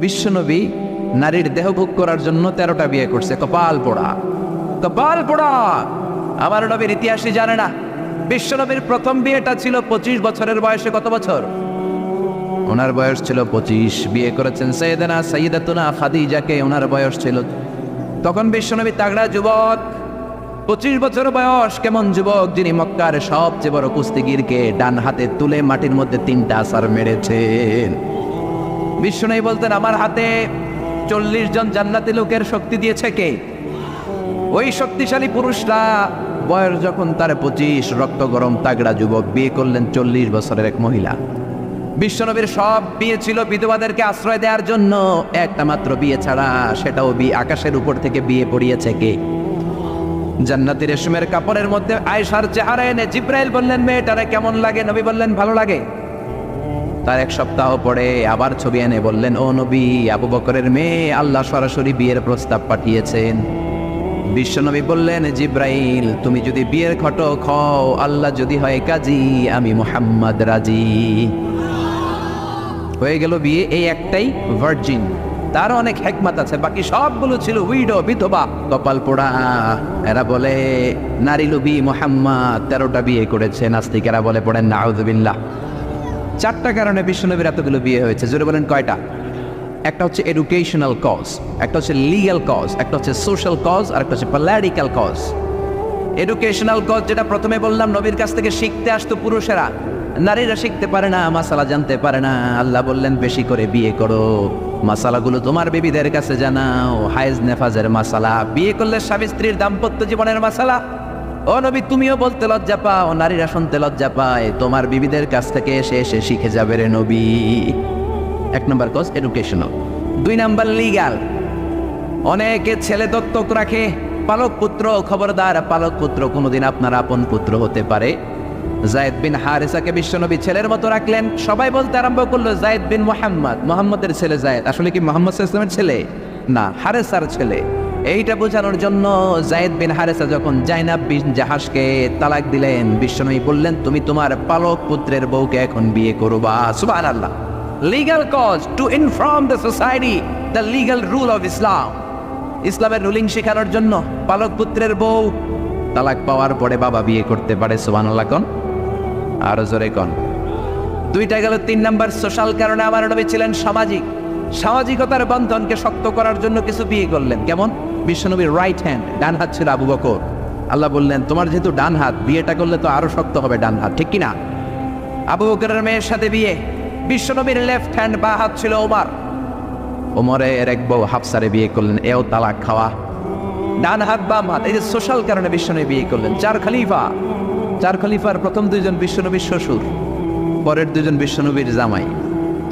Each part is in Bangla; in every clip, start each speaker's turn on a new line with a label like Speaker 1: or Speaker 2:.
Speaker 1: বিশ্বনবী নারীর দেহ ভোগ করার জন্য 13টা বিয়ে করছে। কপাল পোড়া, কপাল পোড়া। আমার নবীর ইতিহাসই জানে না। বিশ্বনবীর প্রথম বিয়েটা ছিল 25 বছরের বয়সে। কত বছর? ওনার বয়স ছিল 25। বিয়ে করেছেন সাইয়্যিদাতুনা খাদিজাকে, ওনার বয়স ছিল তখন। বিশ্বনবী তাগড়া যুবক, 25 বছর বয়স। কেমন যুবক? যিনি মক্কার সবচেয়ে বড় কুস্তিগিরকে ডান হাতে তুলে মাটির মধ্যে 3টা আছাড় মেরেছেন। বিশ্বনবী বলতেন, আমার হাতে 40 জন জান্নাতি লোকের শক্তি দিয়েছে কে? ওই শক্তিশালী পুরুষরা। বয়স যখন তার 25, রক্ত গরম তাগড়া যুবক বিয়ে করলেন 40 বছরের এক মহিলা। বিশ্বনবীর সব বিয়ে ছিল বিধবাদেরকে আশ্রয় দেওয়ার জন্য। একটা মাত্র বিয়ে ছাড়া, সেটাও আকাশের উপর থেকে বিয়ে পড়িয়েছে কে? জান্নাতি রেশমের কাপড়ের মধ্যে আয়েশার চেহারা এনে জিব্রাইল বললেন, মেয়েটারে কেমন লাগে? নবী বললেন, ভালো লাগে। তার 1 সপ্তাহ পরে আবার ছবি এনে বললেন, ও নবী, আবু বকরের মেয়ে, আল্লাহ সরাসরি বিয়ের প্রস্তাব পাঠিয়েছেন। বিশ্বনবী বললেন, জিব্রাইল, তুমি যদি বিয়ের ঘটক হও, আল্লাহ যদি হয় কাজী, আমি মুহাম্মদ রাজি। হয়ে গেল বিয়ে। এই একটাই ভার্জিন। তার অনেক হিকমত আছে, বাকি সবগুলো ছিল উইডো, বিধবা। কপাল পোড়া। এরা বলে নারী লোভী মুহাম্মদ 13টা বিয়ে করেছে। নাস্তিকেরা বলে পড়েন নাউযুবিল্লাহ। 4টা কারণে বিশ্বনবীর এতগুলো বিয়ে হয়েছে। জোরে বলেন কয়টা? একটা হচ্ছে এডুকেশনাল কজ, একটা হচ্ছে লিগ্যাল কজ, একটা হচ্ছে সোশ্যাল কজ, আর একটা হচ্ছে পলিটিক্যাল কজ। এডুকেশনাল কজ যেটা প্রথমে বললাম, নবীর কাছ থেকে শিখতে আসতো পুরুষেরা, নারীরা শিখতে পারে না, মাসালা জানতে পারে না। আল্লাহ বললেন, বেশি করে বিয়ে করো, মাসালাগুলো তোমার বেবিদের কাছে জানাও। হায়েজ নেফাজের মাসালা, বিয়ে করলে স্বামী স্ত্রীর দাম্পত্য জীবনের মাসালা। ও নবী, তুমিও বলতে লজ্জা পাও, নারীরা শুনতে লজ্জা পায়, তোমার বিবিদের কাছ থেকে এসে শিখে যাবে রে নবী। 1 নম্বর কজ এডুকেশনাল। 2 নম্বর লিগ্যাল। অনেকে ছেলে দত্তক রাখে, পালক পুত্র। খবরদার, পালক পুত্র কোনোদিন আপনার আপন পুত্র হতে পারে। যায়েদ বিন হারেসাকে বিশ্বনবী ছেলের মতো রাখলেন। সবাই বলতে আরম্ভ করলো, যায়েদ বিন মুহাম্মদ, মুহাম্মদের ছেলে যায়েদ। আসলে কি মুহাম্মদ সাল্লাল্লাহু আলাইহি ওয়াসাল্লামের ছেলে? না, হারেসার ছেলে। এইটা বোঝানোর জন্য যায়েদ বিন হারেসা যখন জাইনাব বিন জাহাশকে তালাক দিলেন, বিশ্বনবী বললেন, তুমি তোমার পালক পুত্রের বউকে এখন বিয়ে করবা। সুবহানাল্লাহ। Legal cause, to inform the society the legal rule of Islam. ইসলামের রুলিং শেখানোর জন্য পালক পুত্রের বউ তালাক পাওয়ার পরে বাবা বিয়ে করতে পারে। সুবহানাল্লাহ কোন? আরো জোরে কোন? 2টা গেল। 3 নাম্বার সোশ্যাল কারণে আমার নবী ছিলেন সামাজিক। সামাজিকতার বন্ধনকে শক্ত করার জন্য কিছু বিয়ে করলেন। কেমন? বিশ্বনবীর রাইট হ্যান্ড, ডান হাত ছিল আবু বকর। আল্লাহ বললেন, তোমার যেহেতু ডান হাত, বিয়েটা করলে তো আরো শক্ত হবে ডান হাত, ঠিক কিনা? আবু বকরের মেয়ের সাথে বিয়ে। বিশ্বনবীর লেফট হ্যান্ড, বা হাত ছিল ওমর। ওমরের এক বউ হাফসারে বিয়ে করলেন। এও তালাক খাওয়া। ডান হাত বাম হাত, এই যে সোশ্যাল কারণে বিশ্বনবী বিয়ে করলেন। 4 খলিফা। 4 খলিফার প্রথম 2 জন বিশ্বনবীর শ্বশুর, পরের 2 জন বিশ্বনবীর জামাই।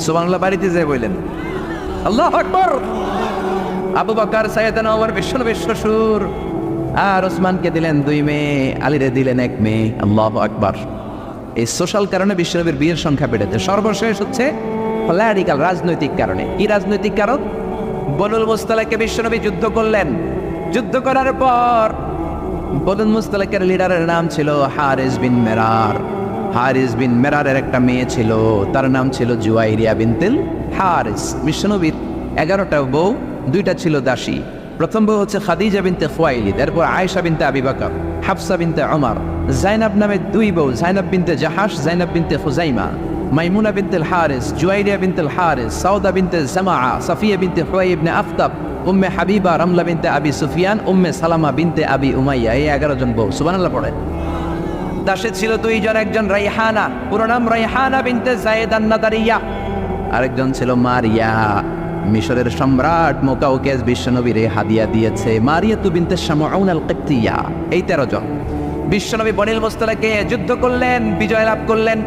Speaker 1: সুবহানাল্লাহ। বাড়িতে যেয়ে বললেন, আল্লাহু আকবার। আবু বকর সাইয়েদনা ওমর বিশ্বনবীর শ্বশুর। আর ওসমানকে দিলেন 2 মেয়ে, আলীরে দিলেন 1 মেয়ে। আল্লাহু আকবার। এই সোশ্যাল কারণে বিশ্বনবীর বিয়ের সংখ্যা বেড়েছে। সর্বশেষ হচ্ছে পলিটিক্যাল, রাজনৈতিক কারণে। কি রাজনৈতিক কারণ? বনুল মুস্তালিকে বিশ্বনবী যুদ্ধ করলেন। যুদ্ধ করার পর বনুল মুস্তালিকের লিডারের নাম ছিল হারিস বিন মেরার। হারিস বিন মেরারের একটা মেয়ে ছিল, তার নাম ছিল জুয়াইরিয়া বিনতুল হারিস। বিশ্বনবীর 11টা বউ, 2টা ছিল দাসী। প্রথম বউ হচ্ছে খাদিজা বিনতে খুয়াইলিদ, এরপর আয়েশা বিনতে আবি বকর, হাফসা বিনতে ওমর। জাইনাব নামে 2 বউ, জাইনাব বিনতে জাহাশ, জাইনাব বিনতে খুজাইমা, মাইমুনা বিনতুল হারিস, জুয়াইরিয়া বিনতুল হারিস, সাউদা বিনতে জামাআ, সাফিয়া বিনতে হুয়াই ইবনে আফতাব, উম্মে হাবিবা, রামলা বিনতে আবি সুফিয়ান, উম্মে সালামা বিনতে আবি উমাইয়া। এই 11 জন বউ। সুবহানাল্লাহ পড়ে। দাসে ছিল 2 জন, একজন রাইহানা, পুরো নাম রাইহানা বিনতে যায়েদ আন-নাদারিয়া, আরেকজন ছিল মারিয়া। মিশরের সম্রাট মুকাউকেস বিশ্বনবীর হাদিয়া দিয়েছে। মারিয়া তু বিনতে শামউন আল-কিবতিয়া। এই 13 জন। বিশ্বনবী বনিল মুস্তালিকে যুদ্ধ করলেন, বিজয় লাভ করলেন।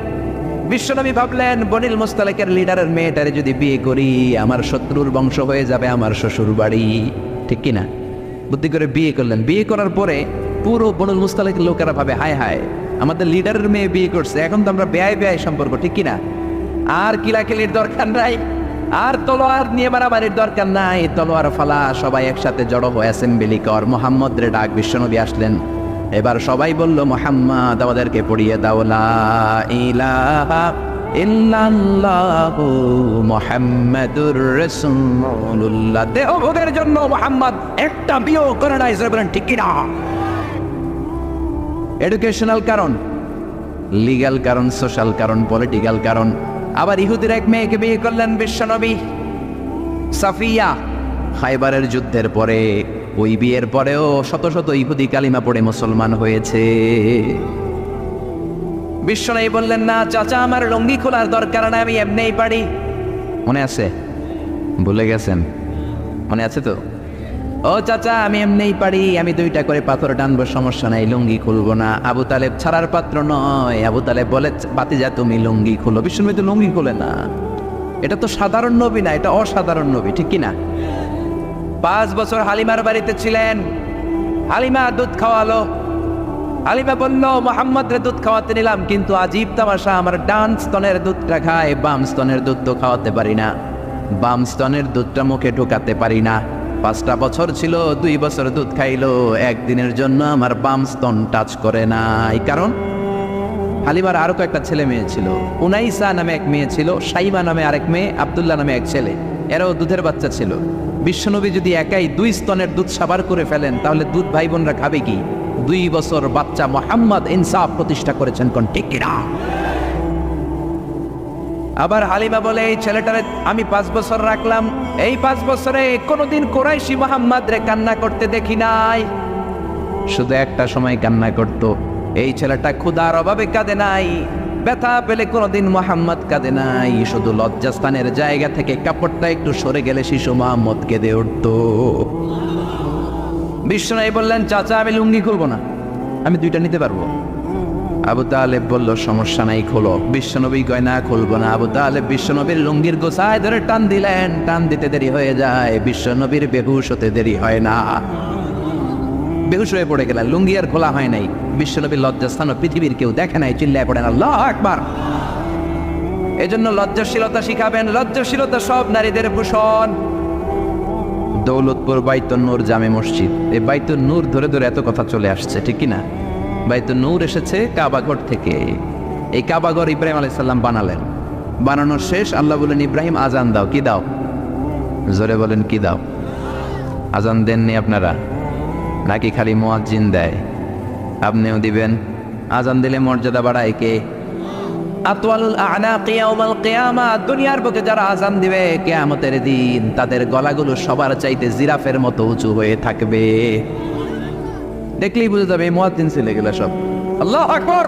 Speaker 1: বিশ্বনবী ভাবলেন, বনিল মুস্তালিকের লিডারের মেয়েটারে যদি বিয়ে করি, আমার শত্রুর বংশ হয়ে যাবে আমার শ্বশুর বাড়ি, ঠিক কিনা? বুদ্ধি করে বিয়ে করলেন। বিয়ে করার পরে পুরো বনুল মুস্তালিকের লোকেরা ভাবে, হায় হায়, আমাদের লিডারের মেয়ে বিয়ে করছে, এখন তো আমরা বেয়াই সম্পর্ক, ঠিক কিনা? আর কিলাকিলির দরকার নাই, আর তলোয়ার নিয়ে মারামারির দরকার নাই। তলোয়ার ফালা, সবাই একসাথে জড়ো হয়ে অ্যাসেম্বলি কর। মুহাম্মদ রে ডাক। বিশ্বনবী আসলেন। এবার সবাই বলল, মুহাম্মদ আমাদেরকে পড়িয়ে দাও লা ইলাহা ইল্লাল্লাহু মুহাম্মাদুর রাসূলুল্লাহ। দেহভোগের জন্য মুহাম্মদ একটা বিয়েও করে নাই, বলেন ঠিক কিনা? এডুকেশনাল কারণ, লিগ্যাল কারণ, সোশ্যাল কারণ, পলিটিক্যাল কারণ। আবার ইহুদির এক মেয়েকে বিয়ে করলেন বিশ্বনবী, সাফিয়া। খাইবারের যুদ্ধের পরে ওই বিয়ের পরেও শত শত ইহুদি কালিমা পড়ে মুসলমান হয়েছে। বিশ্বনবী বললেন, না চাচা, আমার লুঙ্গি খোলার দরকার না, আমি এমনিই পারি। মনে আছে? ভুলে গেছেন? মনে আছে তো? ও চাচা, আমি এমনিই পারি, আমি 2টা করে পাথর টানবো, সমস্যা নাই, লুঙ্গি খুলবো না। আবু তালেব ছাড়ার পাত্র নয়। আবু তালেব বলে, বাতিজা তুমি লুঙ্গি খুলো। বিশ্বনবী তো লুঙ্গি খুলে না। এটা তো সাধারণ নবী না, এটা অসাধারণ নবী, ঠিক কিনা? 5 বছর হালিমার বাড়িতে ছিলেন। হালিমা দুধ খাওয়ালো। হালিমা বলল, মোহাম্মদরে দুধ খাওয়াতে নিলাম, কিন্তু আজীব তামাশা, আমার ডান স্তনের দুধটা খায়, বাম স্তনের দুধ তো খাওয়াতে পারি না, বাম স্তনের দুধটা মুখে ঢোকাতে পারি না। 5টা বছর ছিল, 2 বছর দুধ খাইলো, একদিনের জন্য আমার বাম স্তন টাচ করে নাই। কারণ হালিমার আরো কয়েকটা ছেলে মেয়ে ছিল। উনাইসা নামে এক মেয়ে ছিল, সাইমা নামে আরেক মেয়ে, আব্দুল্লাহ নামে এক ছেলে। এরাও দুধের বাচ্চা ছিল। বিশ্বনবী যদি একাই 2 স্তনের দুধ সাবার করে ফেলেন, তাহলে দুধ ভাই বোনরা খাবে কি? 2 বছর বাচ্চা মোহাম্মদ ইনসাফ প্রতিষ্ঠা করেছেন, কোন ঠিক কিনা? আবার হালিমা বলে, এই ছেলেটারে আমি 5 বছর রাখলাম, এই 5 বছরে কোনোদিন কোরাইশি মোহাম্মদ রে কান্না করতে দেখি নাই। শুধু একটা সময় কান্না করত। এই ছেলেটা ক্ষুধার অভাবে কাঁদে নাই, ব্যথা পেলে কোনোদিন মোহাম্মদ কাঁদে নাই। শুধু লজ্জাস্থানের জায়গা থেকে কাপড়টা একটু সরে গেলে শিশু মোহাম্মদ কেঁদে উঠত। বিশ্বনবী বললেন, চাচা আমি লুঙ্গি খুলবো না, আমি 2টা নিতে পারবো। আবু তালেব বলল, সমস্যা নাই, খোলো। বিশ্বনবী কয়, না খুলবো না। আবু তালেব বিশ্বনবীর লুঙ্গির গোছায় ধরে টান দিলেন। টান দিতে দেরি হয়ে যায়, বিশ্বনবীর বেহুশ হতে দেরি হয় না। বেহুশ হয়ে পড়ে গেলেন, লুঙ্গি আর খোলা হয় নাই। বিশ্বনবীর লজ্জাস্থান পৃথিবীর কেউ দেখে নাই, চিল্লায় পড়েন আল্লাহু আকবার। এজন্য লজ্জাশীলতা শিখাবেন। লজ্জাশীলতা সব নারীদের ভূষণ। দৌলতপুর বাইতুন নূর জামে মসজিদ, এই বাইতুন নূর ধরে ধরে এত কথা চলে আসছে, ঠিক কিনা? বাইতুন নূর এসেছে কাবাঘর থেকে। এই কাবাঘর ইব্রাহিম আলাইহিস সালাম বানালেন। বানানোর শেষ আল্লাহ বলেন, ইব্রাহিম আজান দাও। কি দাও? জোরে বলেন, কি দাও? আজান দেননি আপনারা? নাকি খালি মুয়াজ্জিন দেয়? আপনিও দিবেন। আজান দিলে মর্যাদা বাড়ায় কে? আতওয়ালুল আ'নাকি ইয়াউমাল কিয়ামা, দুনিয়ার বুকে যারা আজান দিবে কিয়ামতের দিন, তাদের গলাগুলো সবার চাইতে জিরাফের মতো উঁচু হয়ে থাকবে। দেখলেই বুঝে যাবে এই মুয়াজ্জিন ছেলে গেলা সব। আল্লাহু আকবার।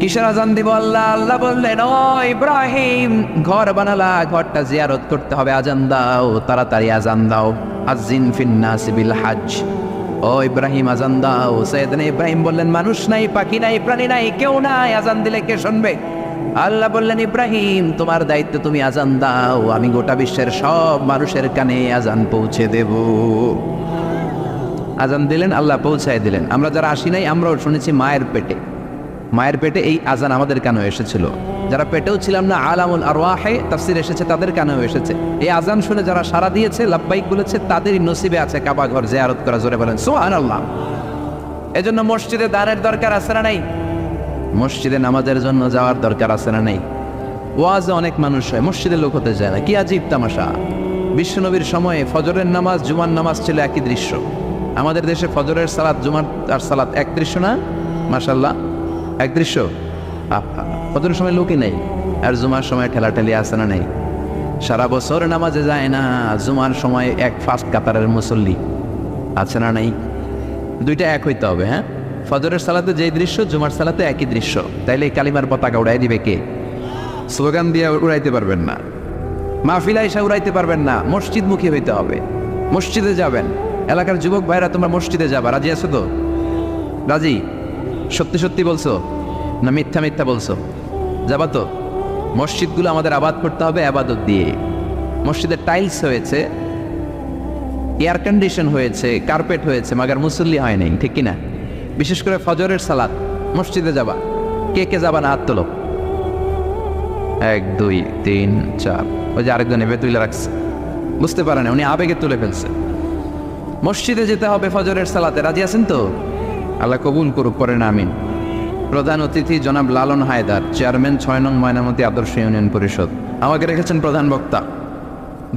Speaker 1: কিসের আজান দিব? আল্লাহ আল্লাহ বললেন, ও ইব্রাহিম, ঘর বানালা, ঘরটা জিয়ারত করতে হবে, আজান দাও, তাড়াতাড়ি আজান দাও। আযিন ফিন নাস বিল হজ। ও ইব্রাহিম আজান দাও। সাইয়েদনা ইব্রাহিম বললেন, মানুষ নাই, পাখি নাই, প্রাণী নাই, কেউ নাই, আজান দিলে কে শুনবে? আল্লাহ বললেন, ইব্রাহিম তোমার দায়িত্ব, তুমি আজান দাও, আমি গোটা বিশ্বের সব মানুষের কানে আজান পৌঁছে দেব। আজান দিলেন, আল্লাহ পৌঁছায় দিলেন। আমরা যারা আসি নাই, আমরাও শুনেছি মায়ের পেটে। মায়ের পেটে এই আজান আমাদের কানেও এসেছিল। যারা পেটেও ছিলাম না, আলামুল আরওয়াহে তাফসীর এসেছে, তাদের কানেও এসেছে। এই আজান শুনে যারা সাড়া দিয়েছে, লাব্বাইক বলেছে, তাদেরই নসিবে আছে কাবা ঘর জিয়ারত করা। জোরে বলেন সুবহানাল্লাহ। এজন্য মসজিদে দানের দরকার আছে না নাই? মসজিদে নামাজের জন্য যাওয়ার দরকার আছে না নাই? ওয়াজে অনেক মানুষ হয়, মসজিদে লোক হতে যায় না। কি আজীব তামাশা! বিশ্বনবীর সময়ে ফজরের নামাজ, জুমার নামাজ ছিল একই দৃশ্য। আমাদের দেশে ফজরের সালাত, জুমার আর সালাত এক দৃশ্য না? মাশাআল্লাহ, এক দৃশ্য। ফজরের সময় লোকই নেই, আর জুমার সময় ঠেলাঠেলি আছে না নেই? সারা বছর নামাজে যায় না, জুমার সময় এক ফার্স্ট কাতারের মুসল্লি আছে না নাই? 2টা এক হইতে হবে। হ্যাঁ, ফজরের সালাতে যেই দৃশ্য, জুমার সালাতে একই দৃশ্য। তাইলে কালিমার পতাকা উড়াই দিবে কে? স্লোগান দিয়ে উড়াইতে পারবেন না, মাহফিলা এসে উড়াইতে পারবেন না। মসজিদমুখী হইতে হবে। মসজিদে যাবেন। এলাকার যুবক ভাইরা, তোমরা মসজিদে যাবা, রাজি আছো তো? রাজি? সত্যি সত্যি বলছো না মিথ্যা মিথ্যা বলছো? যাবা তো? মসজিদগুলো আমাদের আবাদ করতে হবে আবাদত দিয়ে। মসজিদের টাইলস হয়েছে, এয়ার কন্ডিশন হয়েছে, কার্পেট হয়েছে, মাগার মুসল্লি হয় নাই, ঠিক কিনা? বিশেষ করে ফজরের সালাত মসজিদে যাবা। কে কে যাবা না? হাত তোলো। 1 2 3 4। ওই যে আরেকজন এভাবে তুলে রাখছে, বুঝতে পারে না, উনি আবেগে তুলে ফেলছে। মসজিদে যেতে হবে ফজরের সালাতে। রাজি আছেন তো? আল্লাহ কবুল করুক, পড়েন আমিন। প্রধান অতিথি জনাব লালন হায়দার, চেয়ারম্যান 6 নং ময়নামতি আদর্শ ইউনিয়ন পরিষদ। আমাকে রেখেছেন প্রধান বক্তা।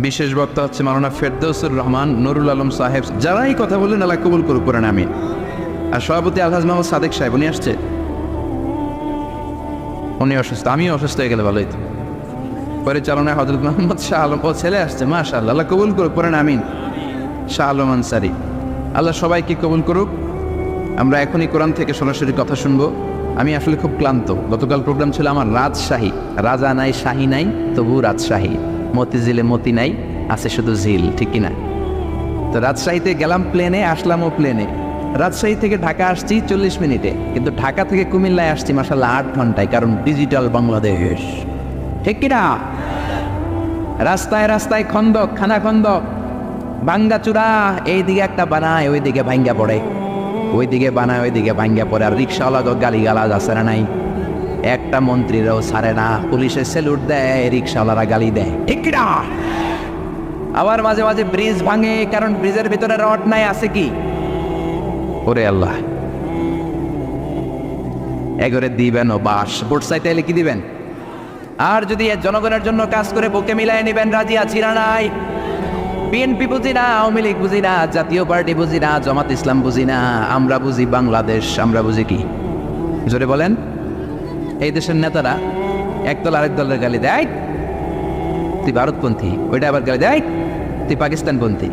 Speaker 1: বিশেষ বক্তা হচ্ছে মাওলানা ফেরদৌসুর রহমান নুরুল আলম সাহেব। যারাই কথা বললেন আল্লাহ কবুল করুক, পড়েন আমিন। আর সভাপতি আলহাজ মোহাম্মদ সাদেক সাহেব, উনি আসছে, উনি অসুস্থ, আমিও অসুস্থ হয়ে গেলে ভালোই তো। পরিচালনায় হযরত মোহাম্মদ শাহ আলম, ও ছেলে আসছে, মাশাআল্লাহ, আল্লাহ কবুল করুক, পড়েন আমিন। শাহ আলম আনসারী, আল্লাহ সবাইকে কবুল করুক। আমরা এখনই কোরআন থেকে সরাসরি কথা শুনবো। আমি আসলে খুব ক্লান্ত। গতকাল প্রোগ্রাম ছিল আমার রাজশাহী, রাজা নাই শাহী নাই, তবু রাজশাহী। মতিঝিলে মতি নাই, আছে শুধু ঝিল, ঠিক কিনা? তো রাজশাহীতে গেলাম প্লেনে, আসলামও প্লেনে। রাজশাহী থেকে ঢাকা আসছি 40 মিনিটে, কিন্তু ঢাকা থেকে কুমিল্লায় আসছি মাশাআল্লাহ 8 ঘন্টায়, কারণ ডিজিটাল বাংলাদেশ, ঠিক কিনা? রাস্তায় রাস্তায় খন্দক, খানা খন্দক, ভাঙ্গা চূড়া, এইদিকে একটা বানায়, ওইদিকে ভাঙ্গা পড়ে, ওইদিকে বানায়, ওইদিকে ভাঙ্গা পড়ে। আর রিক্সাওয়ালা গালি গালাজ আছে না নাই? একটা মন্ত্রীরাও ছাড়ে না, পুলিশে স্যালুট দেয়, রিক্সাওয়ালারা গালি দেয়, ঠিক কিনা? আবার মাঝে মাঝে ব্রিজ ভাঙে, কারণ ব্রিজের ভিতরে রড নাই, আছে কি? ওরে আল্লাহ, এগরে দিবেন ও বাস, বোট সাইতে এলে কি দিবেন? আর যদি জনগণের জন্য কাজ করে বুকে মিলাই নেবেন, রাজি আছি না নাই? বিএনপি বুঝি না, আওয়ামী লীগ বুঝি না, জাতীয় পার্টি বুঝি না, জামাত ইসলাম বুঝি না, আমরা বুঝি বাংলাদেশ। আমরা বুঝি কি? জোরে বলেন। এই দেশের নেতারা একদল আরেক দলের গালি দেয়, তুই ভারতপন্থী, ওইটা আবার গালি দেয়, তুই পাকিস্তানপন্থী।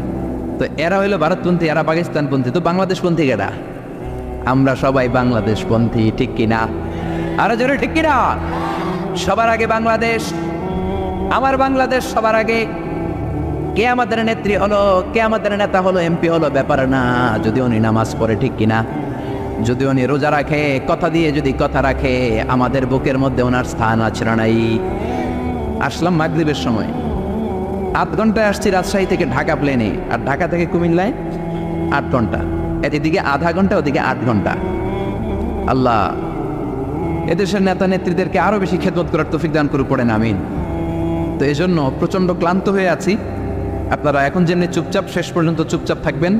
Speaker 1: তো এরা হইলো ভারতপন্থী, এরা পাকিস্তানপন্থী, তো বাংলাদেশপন্থী কেডা? আমরা সবাই বাংলাদেশপন্থী, ঠিক কিনা? আরো জোরে ঠিক কিনা? সবার আগে বাংলাদেশ, আমার বাংলাদেশ সবার আগে। কে আমাদের নেত্রী হলো, কে আমাদের নেতা হলো, এমপি হলো, ব্যাপার না, যদি উনি নামাজ পড়ে, ঠিক কিনা? যদি উনি রোজা রাখে, কথা দিয়ে যদি কথা রাখে, আমাদের বুকের মধ্যে ওনার স্থান আছে না নাই? আসলাম মাগরিবের সময়, 8 ঘন্টায় আসছি রাজশাহী থেকে ঢাকা প্লেনে, আর ঢাকা থেকে কুমিল্লায় 8 ঘন্টা। এদিকে আধা ঘন্টা, ওদিকে 8 ঘন্টা। আল্লাহ এদেশের নেতা নেত্রীদেরকে আরো বেশি খেদমত করার তৌফিক দান করুক, পড়েন আমিন। তো এই জন্য প্রচন্ড ক্লান্ত হয়ে আছি। আপনারা এখন যেমনি চুপচাপ, শেষ পর্যন্ত চুপচাপ থাকবেন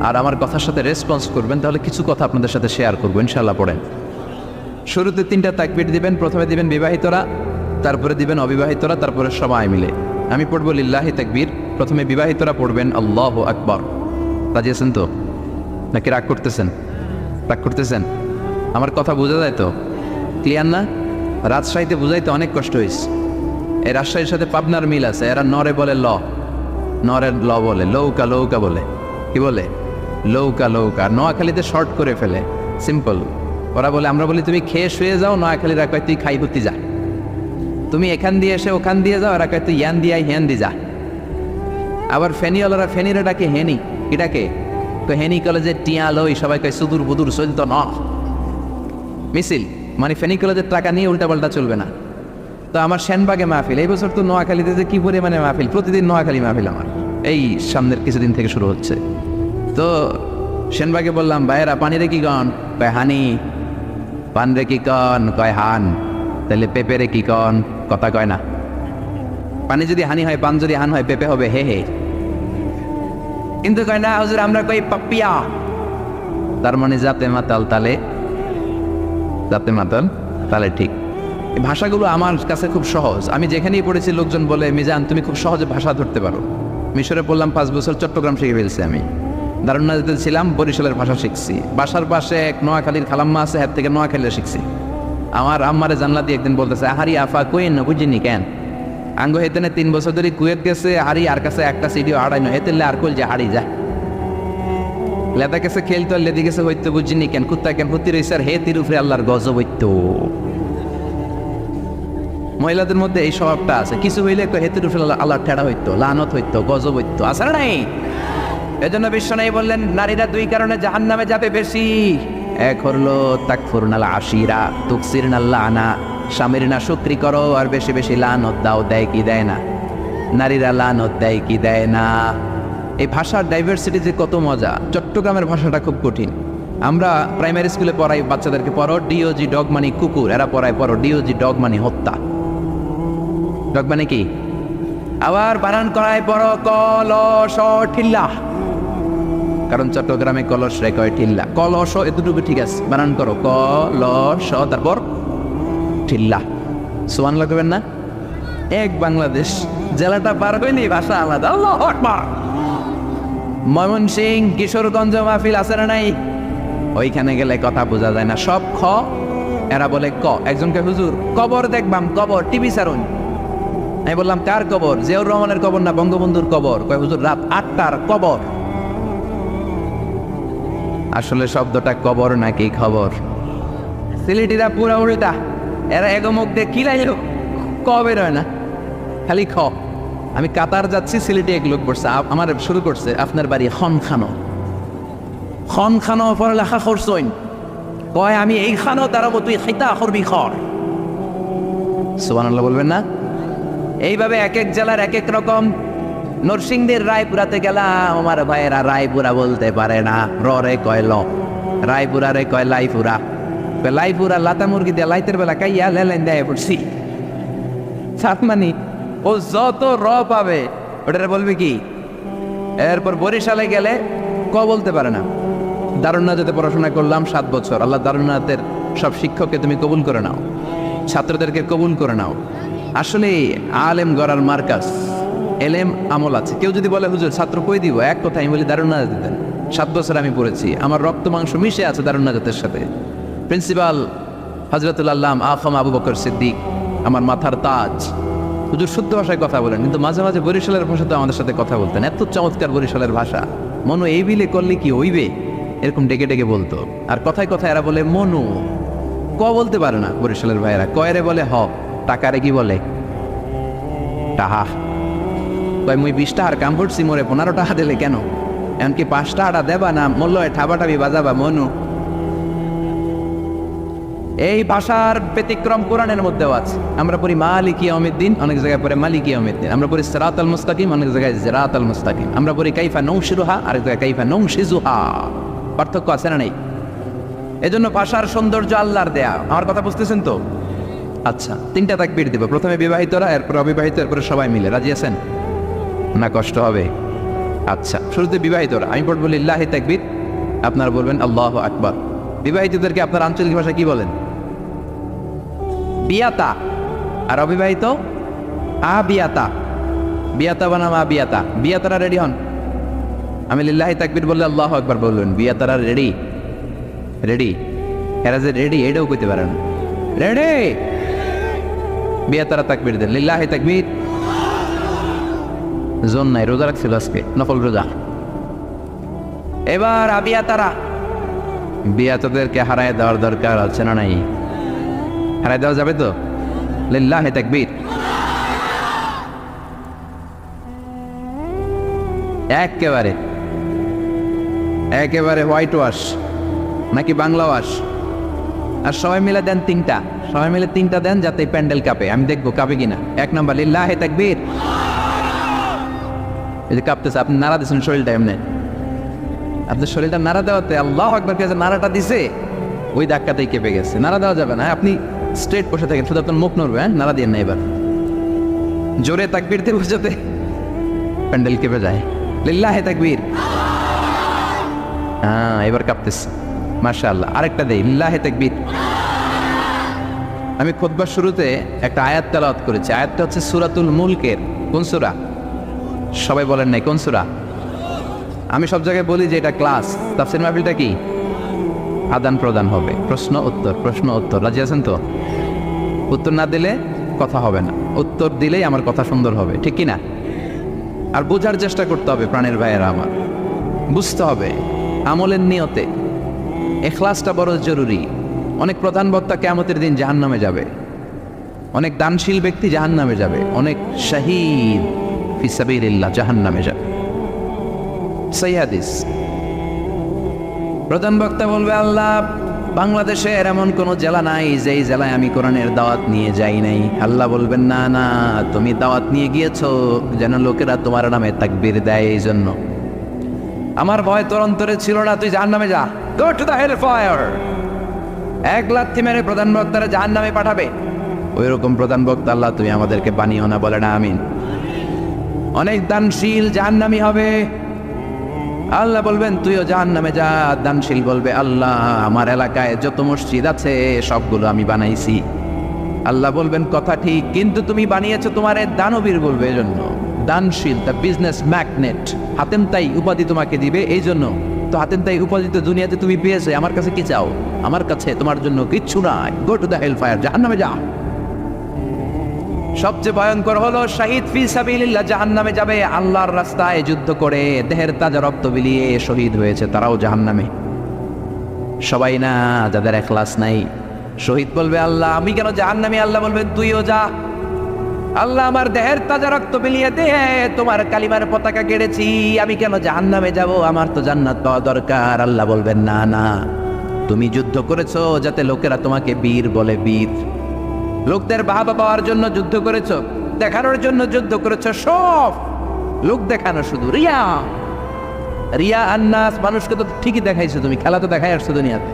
Speaker 1: আর আমার কথার সাথে রেসপন্স করবেন, তাহলে কিছু কথা আপনাদের সাথে শেয়ার করবো ইনশাআল্লাহ। পড়েন। শুরুতে 3টা তাকবীর দিবেন। প্রথমে দিবেন বিবাহিতরা, তারপরে দিবেন অবিবাহিতরা, তারপরে সবাই মিলে। আমি পড়বো লিল্লাহি তাকবীর। প্রথমে বিবাহিতরা পড়বেন আল্লাহু আকবার। রাজি আছেন তো? নাকি রাগ করতেছেন? রাগ করতেছেন? আমার কথা বোঝা যায় তো? ক্লিয়ার না? রাজশাহীতে বুঝাইতে অনেক কষ্ট হয়েছে। এই রাজশাহীর সাথে পাবনার মিল আছে। এরা নরে বলে ল, নরের ল বলে, লৌকা লৌকা বলে। কি বলে? লৌকা লৌকা। নোয়াখালীতে শর্ট করে ফেলে, সিম্পল। ওরা বলে, আমরা বলি তুমি খেয়ে শুয়ে যাও, নোয়াখালীরা কয় তুই খাই ভর্তি যা। তুমি এখান দিয়ে এসে ওখান দিয়ে যাও, এরা কয় তুই ইয়ান দিয়ে হ্যান দি যা। আবার ফেনিওয়ালারা ফেনিরে ডাকে হেনি। কি ডাকে? তো হেনি কলেজের টিয়া লই, সবাই কয় সুদূর বুদুর চলত ন মিছিল, মানে ফেনী কলেজের টাকা নিয়ে উল্টাপাল্টা চলবে না। তো আমার সেনবাগে মাহফিল, এই বছর তো নোয়াখালীতে যে কি পরিমাণে মাহফিল, প্রতিদিন নোয়াখালী মাহফিল আমার এই সামনের কিছুদিন থেকে শুরু হচ্ছে। তো সেনবাগে বললাম, ভাইয়েরা পানি রে কি কন? কয় হানি। পান রে কি কন? কয় হান। তাহলে পেঁপে রে কি কন? কথা কয় না। পানি যদি হানি হয়, পান যদি হান হয়, পেঁপে হবে হে হে। কিন্তু কয় না হুজুর, আমরা কই পাপিয়া। তার মানে যাতে মাতাল তালে, যাতে মাতাল তালে ঠিক। এই ভাষাগুলো আমার কাছে খুব সহজ। আমি যেখানেই পড়েছি লোকজন বলে, মিজান তুমি খুব সহজে ভাষা ধরতে পারো। মিশরে পড়লাম 5 বছর, চট্টগ্রাম শিখে ফেলছি আমি। দারুন্নাতে ছিলাম, বরিশালের ভাষা শিখছি। বাসার পাশে এক নোয়াখালীর খালাম্মা আছে, হাত থেকে নোয়াখালীরা শিখছি। আমার আম্মারে জানলা দিয়ে একদিন বলতেছে, হারি আফা কইন না বুঝিনি কেন? আঙ্গ হেতেনে 3 বছর ধরে কুয়েত গেছে, হারি আর কাছে একটা সিডিও আড়াই নয়, হেতেলে আর কল যে হারি যা। লেদা গেছে খেলতো, লেদি গেছে হইতো বুঝিনি কেন? কুত্তা কেন হুতি রয়েছে, আর হে তিরুফরে আল্লাহর গজব হইতো। মহিলাদের মধ্যে এই স্বভাবটা আছে, কিছু হইলে হেতের উপরে আল্লাহ ঠেড়া হইতো, লানত হইতো, গজব হইতো, আছে না নাই? এজন্য বিশ্বনবী বললেন, নারীরা 2 কারণে জাহান্নামে যাবে বেশি। এক হলো তাকফুরনাল আশিরা তুকসিরনাল লানা, স্বামীর না শুকরি করো আর বেশি বেশি লানত দাও। দেয় কি দেয় না? নারীরা লানত দেয় কি দেয় না? এই ভাষার ডাইভার্সিটি যে কত মজা। চট্টগ্রামের ভাষাটা খুব কঠিন। আমরা প্রাইমারি স্কুলে পড়াই বাচ্চাদেরকে, পড়ো ডিওজি ডগ মানে কুকুর, এরা পড়ায় পড়ো ডিওজি ডগ মানে হত্যা। ডগ মানে কি? আবার বানান করায় পড়ো কল স ঠিল্লা। কারণ চট্টগ্রামে কলস রে কয় ঠিল্লা। কলস এতটুকু ঠিক আছে, বানান করো কলস, তারপর ঠিল্লা। সুবহানাল্লাহ করবেন না? এক বাংলাদেশ, জেলাটা পার হইনি ভাষা আলাদা। আল্লাহু আকবার। ময়মনসিংহ, কিশোরগঞ্জ মাহফিল আছে না নাই? ওইখানে গেলে কথা বোঝা যায় না, সব খ, এরা বলে ক। একজনকে হুজুর কবর দেখবাম, কবর টিভি সারুন। আমি বললাম কার কবর? জিয়াউর রহমানের কবর না বঙ্গবন্ধুর কবর? কয় হুজুর রাত 8টার কবর। আসলে শব্দটা কবর নাকি খবর? সিলেটিরা পুরা উল্টা, এরা এগোমুখ দিয়ে কি লাইলো, ক বের হয় না, খালি খ। আমি কাতার যাচ্ছি, সিলেটে এক লোক পড়ছে, আমার শুরু করছে আপনার বাড়ি খনখানো, খনখানো পড়ালেখা করছইন, কয় আমি এইখানো দাঁড়াবো, তুই খাইতা করবি খর। সুবহানাল্লাহ বলবেন না? এইভাবে এক এক জেলার এক এক রকম। নরসিংদীর রায়পুরাতে গেলাম, আমার ভাইয়েরা রায়পুরা বলতে পারে না, রে কয় ল, রায়পুরা রে কয় লাইপুরা। লাইপুরা লাতা মুরগি দিয়ে লাইতের বেলা কাইয়া লেলেন দেয় পড়ছি। সাত মানি ও যত র পাবে ওটা বলবে কি। এরপর বরিশালে গেলে ক বলতে পারে না। দারুণনাথে পড়াশোনা করলাম 7 বছর। আল্লাহ দারুণনাথের সব শিক্ষককে তুমি কবুল করে নাও, ছাত্রদেরকে কবুল করে নাও। আসলে আলেম গড়ার মার্কাজ, এলেম আমল আছে। কেউ যদি বলে হুজুর ছাত্র কই দিব, এক কথা আমি বলি দারুণনাথ দিতেন। 7 বছর আমি পড়েছি, আমার রক্ত মাংস মিশে আছে দারুণনাথের সাথে। প্রিন্সিপাল হযরতুল আল্লাম আখম আবু বকর সিদ্দিক আমার মাথার তাজ। হুজুর শুদ্ধ ভাষায় কথা বলেন, কিন্তু মাঝে মাঝে বরিশালের ভাষাতে আমাদের সাথে কথা বলতেন। এত চমৎকার বরিশালের ভাষা, মনু এই বিলে করলে কি হইবে, এরকম ডেকে ডেকে বলতো। আর কথায় কথায় এরা বলে মনু, ক বলতে পারে না বরিশালের ভাইয়েরা। কয়রে বলে হ, টাকারে কি বলে টাহা। কয় মুই 20 টাকার কাম করছি, মোরে 15 টাকা দিলে কেন, এমনকি 5 টাকাটা দেবা না, মূল্য ঠাবাটাবি বাজাবা মনু। এই ভাষার ব্যতিক্রম কোরআনের মধ্যেও আছে। আমরা পড়ি মালিক ইয়াউমিদ্দিন, অনেক জায়গায় পড়ে মালিক ইয়াউমিদ্দিন। আমরা পড়ি সিরাতাল মুস্তাকিম, অনেক জায়গায় সিরাতাল মুস্তাকিম। আমরা পড়ি কাইফা নৌশিরুহা, আরেক জায়গায় কাইফা নৌশিজুহা। পার্থক্য আছে না নেই? এজন্য ভাষার সৌন্দর্য আল্লাহর দেয়া। আমার কথা বুঝতেছেন তো? আচ্ছা, 3টা তাকবীর দেব। প্রথমে বিবাহিতরা, এরপর অবিবাহিত, এরপরে সবাই মিলে। রাজি আছেন না? কষ্ট হবে? আচ্ছা, শুরুতে বিবাহিতরা। আমি পড়বো লিল্লাহি তাকবীর, আপনারা বলবেন আল্লাহু আকবার। বিবাহিতদেরকে আপনার আঞ্চলিক ভাষায় কি বলেন? বিয়াতা। আর অবিবাহিত আবিয়াতা। বিয়াতা বানাম আবিয়াতা। বিয়াতারা রেডি হন। আমি লিল্লাহি তাকবীর বললে আল্লাহু আকবার বলবেন। বিয়াতারা রেডি? রেডি? এরা যে রেডি এটাও কইতে পারেন। রেডি? বিয়াতারা তাকবীর দেন। লিল্লাহি তাকবীর। জোন নাই, রোজা রাখছিল আজকে, নফল রোজা। এবার আবিয়াতারা। বিয়াতাদেরকে হারায় দেওয়ার দরকার আছে না নাই? হারায় দেওয়া যাবে তো? লিল্লাহি তাকবীর। একেবারে একেবারে হোয়াইট ওয়াশ নাকি বাংলা ওয়াশ? আর সবাই মিলে দেন 3টা, সবাই মিলে 3টা দেন, যাতে প্যান্ডেল কাঁপে। আমি দেখবো কাঁপে কিনা। 1 নাম্বার লিল্লাহি তাকবীর। এই যে কাঁপতেছে, আপনি নাড়া দিচ্ছেন শরীরটা এমনি। আপনার শরীরটা নাড়া দেওয়াতে আল্লাহু আকবার কে যে নাড়াটা দিছে, ওই ধাক্কাতেই কেঁপে গেছে। নাড়া দেওয়া যাবে না। আপনি স্ট্রেট বসে থাকেন, শুধু আপনার মুখ নড়বে, হ্যাঁ? নাড়া দিয়ে না। এবার জোরে তাকবীর দিয়ে বোঝাতে প্যান্ডেল কেঁপে যায়। লিল্লাহি তাকবীর। হ্যাঁ, এবার কাঁপতেছে, মাশাআল্লাহ। আরেকটা দেই, লিল্লাহি তাকবীর। আমি খুতবার শুরুতে একটা আয়াত তেলাওয়াত করেছি। আয়াতটা হচ্ছে সূরাতুল মুলকের। কোন সূরা? সবাই বলেন নাই কোন সূরা? আমি সব জায়গায় বলি যে এটা ক্লাস। তাফসীর মাহফিলটা কি? আদান প্রদান হবে, প্রশ্ন উত্তর, প্রশ্ন উত্তর। রাজি আছেন তো? উত্তর না দিলে কথা হবে না, উত্তর দিলেই আমার কথা সুন্দর হবে, ঠিক কি না? আর বোঝার চেষ্টা করতে হবে প্রাণের ভাইয়েরা আমার, বুঝতে হবে আমলের নিয়তে। ইখলাসটা বড় জরুরি। অনেক প্রধান বক্তা কিয়ামতের দিন জাহান্নামে যাবে, অনেক দানশীল ব্যক্তি জাহান্নামে যাবে, অনেক শহীদ ফি সাবিলিল্লাহ জাহান্নামে যাবে। সহিহ হাদিস। প্রধান বক্তা বলবে, আল্লাহ, বাংলাদেশের এমন কোন জেলা নাই যেই জেলায় আমি কোরআনের দাওয়াত নিয়ে যাই নাই। আল্লাহ বলবেন, না না, তুমি দাওয়াত নিয়ে গিয়েছো যেন লোকেরা তোমার নামে তাকবীর দেয়। এই জন্য আমার ভয় তোর অন্তরে ছিল না, তুই জাহান্নামে যা, go to the hell fire. 1 লাথি মেরে প্রধান বক্তারা জাহান্নামে পাঠাবে। ওই রকম প্রধান বক্তা আল্লাহ তুমি আমাদেরকে বানিও না, বলে না আমিন। অনেক দানশীল জাহান্নামী হবে, আল্লাহ বলবেন তুইও জাহান্নামে যা। দানশীল বলবে আল্লাহ আমার এলাকায় যত মসজিদ আছে সবগুলো আমি বানাইছি। আল্লাহ বলবেন কথা ঠিক, কিন্তু তুমি বানিয়েছো তোমার দানবীর বলবে। এজন্য দানশীল, দ্য বিজনেস ম্যাগনেট, হাতেম তাই উপাধি তোমাকে দিবে। এই জন্য তো হাতেম তাই উপাধি তো দুনিয়াতে তুমি পেয়েছো, আমার কাছে কি চাও? আমার কাছে তোমার জন্য কিচ্ছু নাই। Go to the hell fire, জাহান্নামে যা। সবচেয়ে ভয়ঙ্কর হলো শহীদ ফি সাবিলিল্লাহ, জাহান্নামে যাবে। আল্লাহর রাস্তায় যুদ্ধ করে দেহের তাজা রক্ত বিলিয়ে শহীদ হয়েছে, তারাও জাহান্নামে। সবাই না, যাদের ইখলাস নাই। শহীদ বলবে আল্লাহ আমি কেন জাহান্নামে? আল্লাহ বলবেন তুইও যা। আল্লাহ আমার দেহের তাজা রক্ত বিলিয়ে দেহে তোমার কালিমার পতাকা কেড়েছি, আমি কেন জাহান্নামে যাব? আমার তো জান্নাত পাওয়া দরকার। আল্লাহ বলবেন না না, তুমি যুদ্ধ করেছো যাতে লোকেরা তোমাকে বীর বলে। বীর লোকদের বাহবা পাওয়ার জন্য যুদ্ধ করেছো, দেখানোর জন্য যুদ্ধ করেছো, সব লোক দেখানো, শুধু রিয়া রিয়া আন্নাস। মানুষকে তো ঠিকই দেখাইছো, তুমি খেলা তো দেখাই আসছো দুনিয়াতে।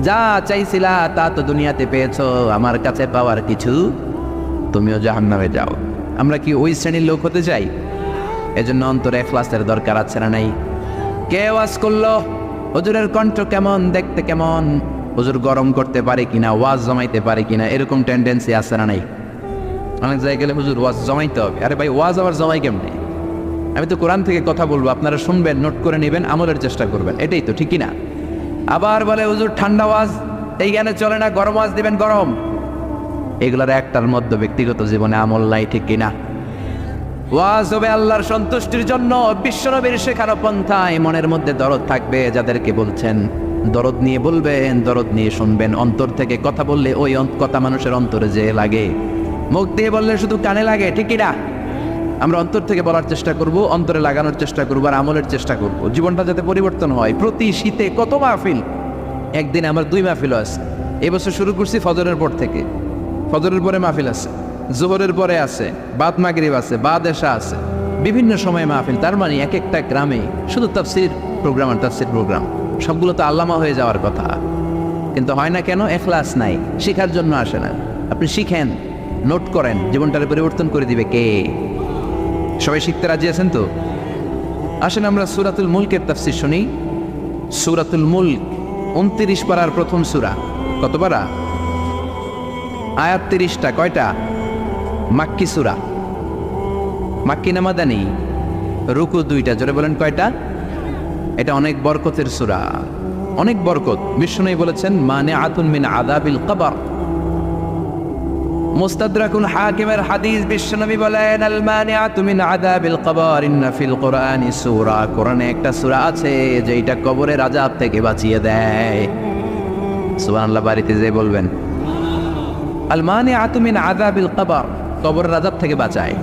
Speaker 1: যা চাইছিলা তা তো দুনিয়াতে পেয়েছো, আমার কাছে পাওয়ার কিছু। তুমিও জাহান্নামে যাও। আমরা কি ওই শ্রেণীর লোক হতে চাই? এজন্য অন্তরে ইখলাসের দরকার আছে না নাই? কে ওয়াজ করলো? হুজুরের কণ্ঠ কেমন, দেখতে কেমন, হুজুর গরম করতে পারে কিনা, ওয়াজ জমাইতে পারে কিনা, এরকম টেন্ডেন্সি আছে না নাই? অনেক জায়গায় গেলে হুজুর ওয়াজ জমাইতে হবে। আরে ভাই ওয়াজ আবার জমাই কেমনে? আমি তো কোরআন থেকে কথা বলবো, আপনারা শুনবেন, নোট করে নেবেন, আমলের চেষ্টা করবেন, এটাই তো, ঠিক কিনা? আবার বলে হুজুর ঠান্ডা ওয়াজ এই জ্ঞানে চলে না, গরম ওয়াজ দিবেন গরম। এগুলোর একটার মধ্যে ব্যক্তিগত জীবনে আমল নাই, ঠিক কিনা? ওয়াজ হবে আল্লাহর সন্তুষ্টির জন্য, বিশ্বনবীর শেখানো পন্থায়। মনের মধ্যে দরদ থাকবে, যাদেরকে বলছেন দরদ নিয়ে বলবেন, দরদ নিয়ে শুনবেন। অন্তর থেকে কথা বললে ওই কথা মানুষের অন্তরে যে লাগে, মুখ দিয়ে বললে শুধু কানে লাগে, ঠিক কিনা? আমরা অন্তর থেকে বলার চেষ্টা করব, অন্তরে লাগানোর চেষ্টা করবো, আর আমলের চেষ্টা করব, জীবনটা যাতে পরিবর্তন হয়। প্রতি শীতে কত মাহফিল, একদিন আমার 2 মাহফিল আছে। এবছর শুরু করছি ফজরের পর থেকে। ফজরের পরে মাহফিল আছে, জোহরের পরে আছে, বাদ মাগরিব আছে, বাদ এশা আছে, বিভিন্ন সময় মাহফিল। তার মানে এক একটা গ্রামে শুধু তাফসির প্রোগ্রাম আর তাফসির প্রোগ্রাম। সবগুলো তো আল্লামা হয়ে যাওয়ার কথা, কিন্তু হয় না কেন? ইখলাস নাই, শেখার জন্য আসে না। আপনি শিখেন, নোট করেন, জীবনটারে পরিবর্তন করে দিবে কে? সবাই শিখতে রাজি আছেন তো? আসেন আমরা সূরাতুল মুলকের তাফসীর শুনি। সূরাতুল মুলক 29 পারার প্রথম সূরা। কত পারা? আয়াত 30টা। কয়টা? মাক্কি সূরা। মাক্কি না মাদানী? রুকু 2টা। জোরে বলেন কয়টা? এটা অনেক বরকতের সূরা, অনেক বরকত। বিষ্ণু বলেছেন মানিআতুন মিন আযাবিল কবর। মুস্তাদরাকুল হাকিমের হাদিস, বিশ্বনবী বলেন আল মানিআতু মিন আযাবিল কবর ইন্না ফিল কুরআনি সূরা। কোরআনে একটা সূরা আছে যেটা কবরের আযাব থেকে বাঁচিয়ে দেয়। সুবহানাল্লাহ, বাড়িতে যে বলবেন আল মানিআতু মিন আযাবিল কবর, কবরের আযাব থেকে বাঁচায়।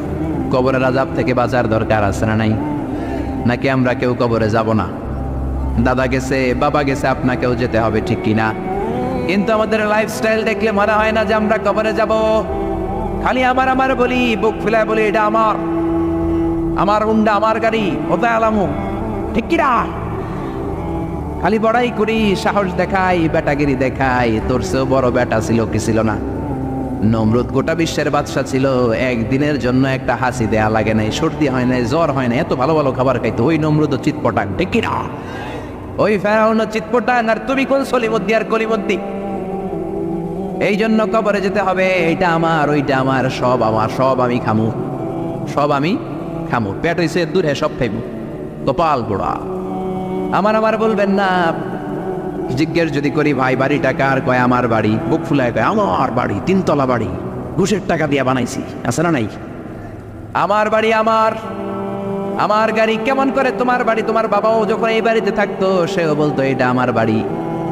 Speaker 1: কবরের আযাব থেকে বাঁচার দরকার আছে না নাই? নাকি আমরা কেউ কবরে যাব না? দাদা গেছে, বাবা গেছে, আপনাকেও যেতে হবে, ঠিক কিনা? কিন্তু আমাদের লাইফস্টাইল দেখলে মনে হয় না যে আমরা কবরে যাব। খালি আমার আমার বলি, বুক ফেলায় বলি এটা আমার, আমার হুন্ডা, আমার গাড়ি, ওটাই আলামু, ঠিক কিনা? খালি বড়াই করি, সাহস দেখাই, বেটাগিরি দেখাই। তোর চেয়েও বড় বেটা ছিল কি ছিল না? নমরুদ গোটা বিশ্বের বাদশা ছিল, একদিনের জন্য একটা হাসি দেয়া লাগে নাই, সর্দি হয় নাই, জ্বর হয় না, এত ভালো ভালো খাবার খাইতো। ওই নমরুদ চিৎপটাং, ঠিক কিনা? ওই ফেরাউন চিৎপটাং, আর তুমি কোন সলিমুদ্দি আর কলিমুদ্দি? এই জন্য কবরে যেতে হবে। এইটা আমার, ওইটা আমার, সব আমার, সব আমি খামু, সব আমি খামু। পেট হইছে দূরে, সব খাইব। কপাল পোড়া। আমার আমার বলবেন না। জিজ্ঞেস যদি করি ভাই বাড়িটা কার, কয় আমার বাড়ি। বুক ফুলায় কয় আমার বাড়ি, 3 তলা বাড়ি, ঘুষের টাকা দিয়ে বানাইছি, আছে না নাই? আমার বাড়ি আমার, আমার গাড়ি। কেমন করে তোমার বাড়ি? তোমার বাবাও যখন এই বাড়িতে থাকতো সেও বলতো এটা আমার বাড়ি।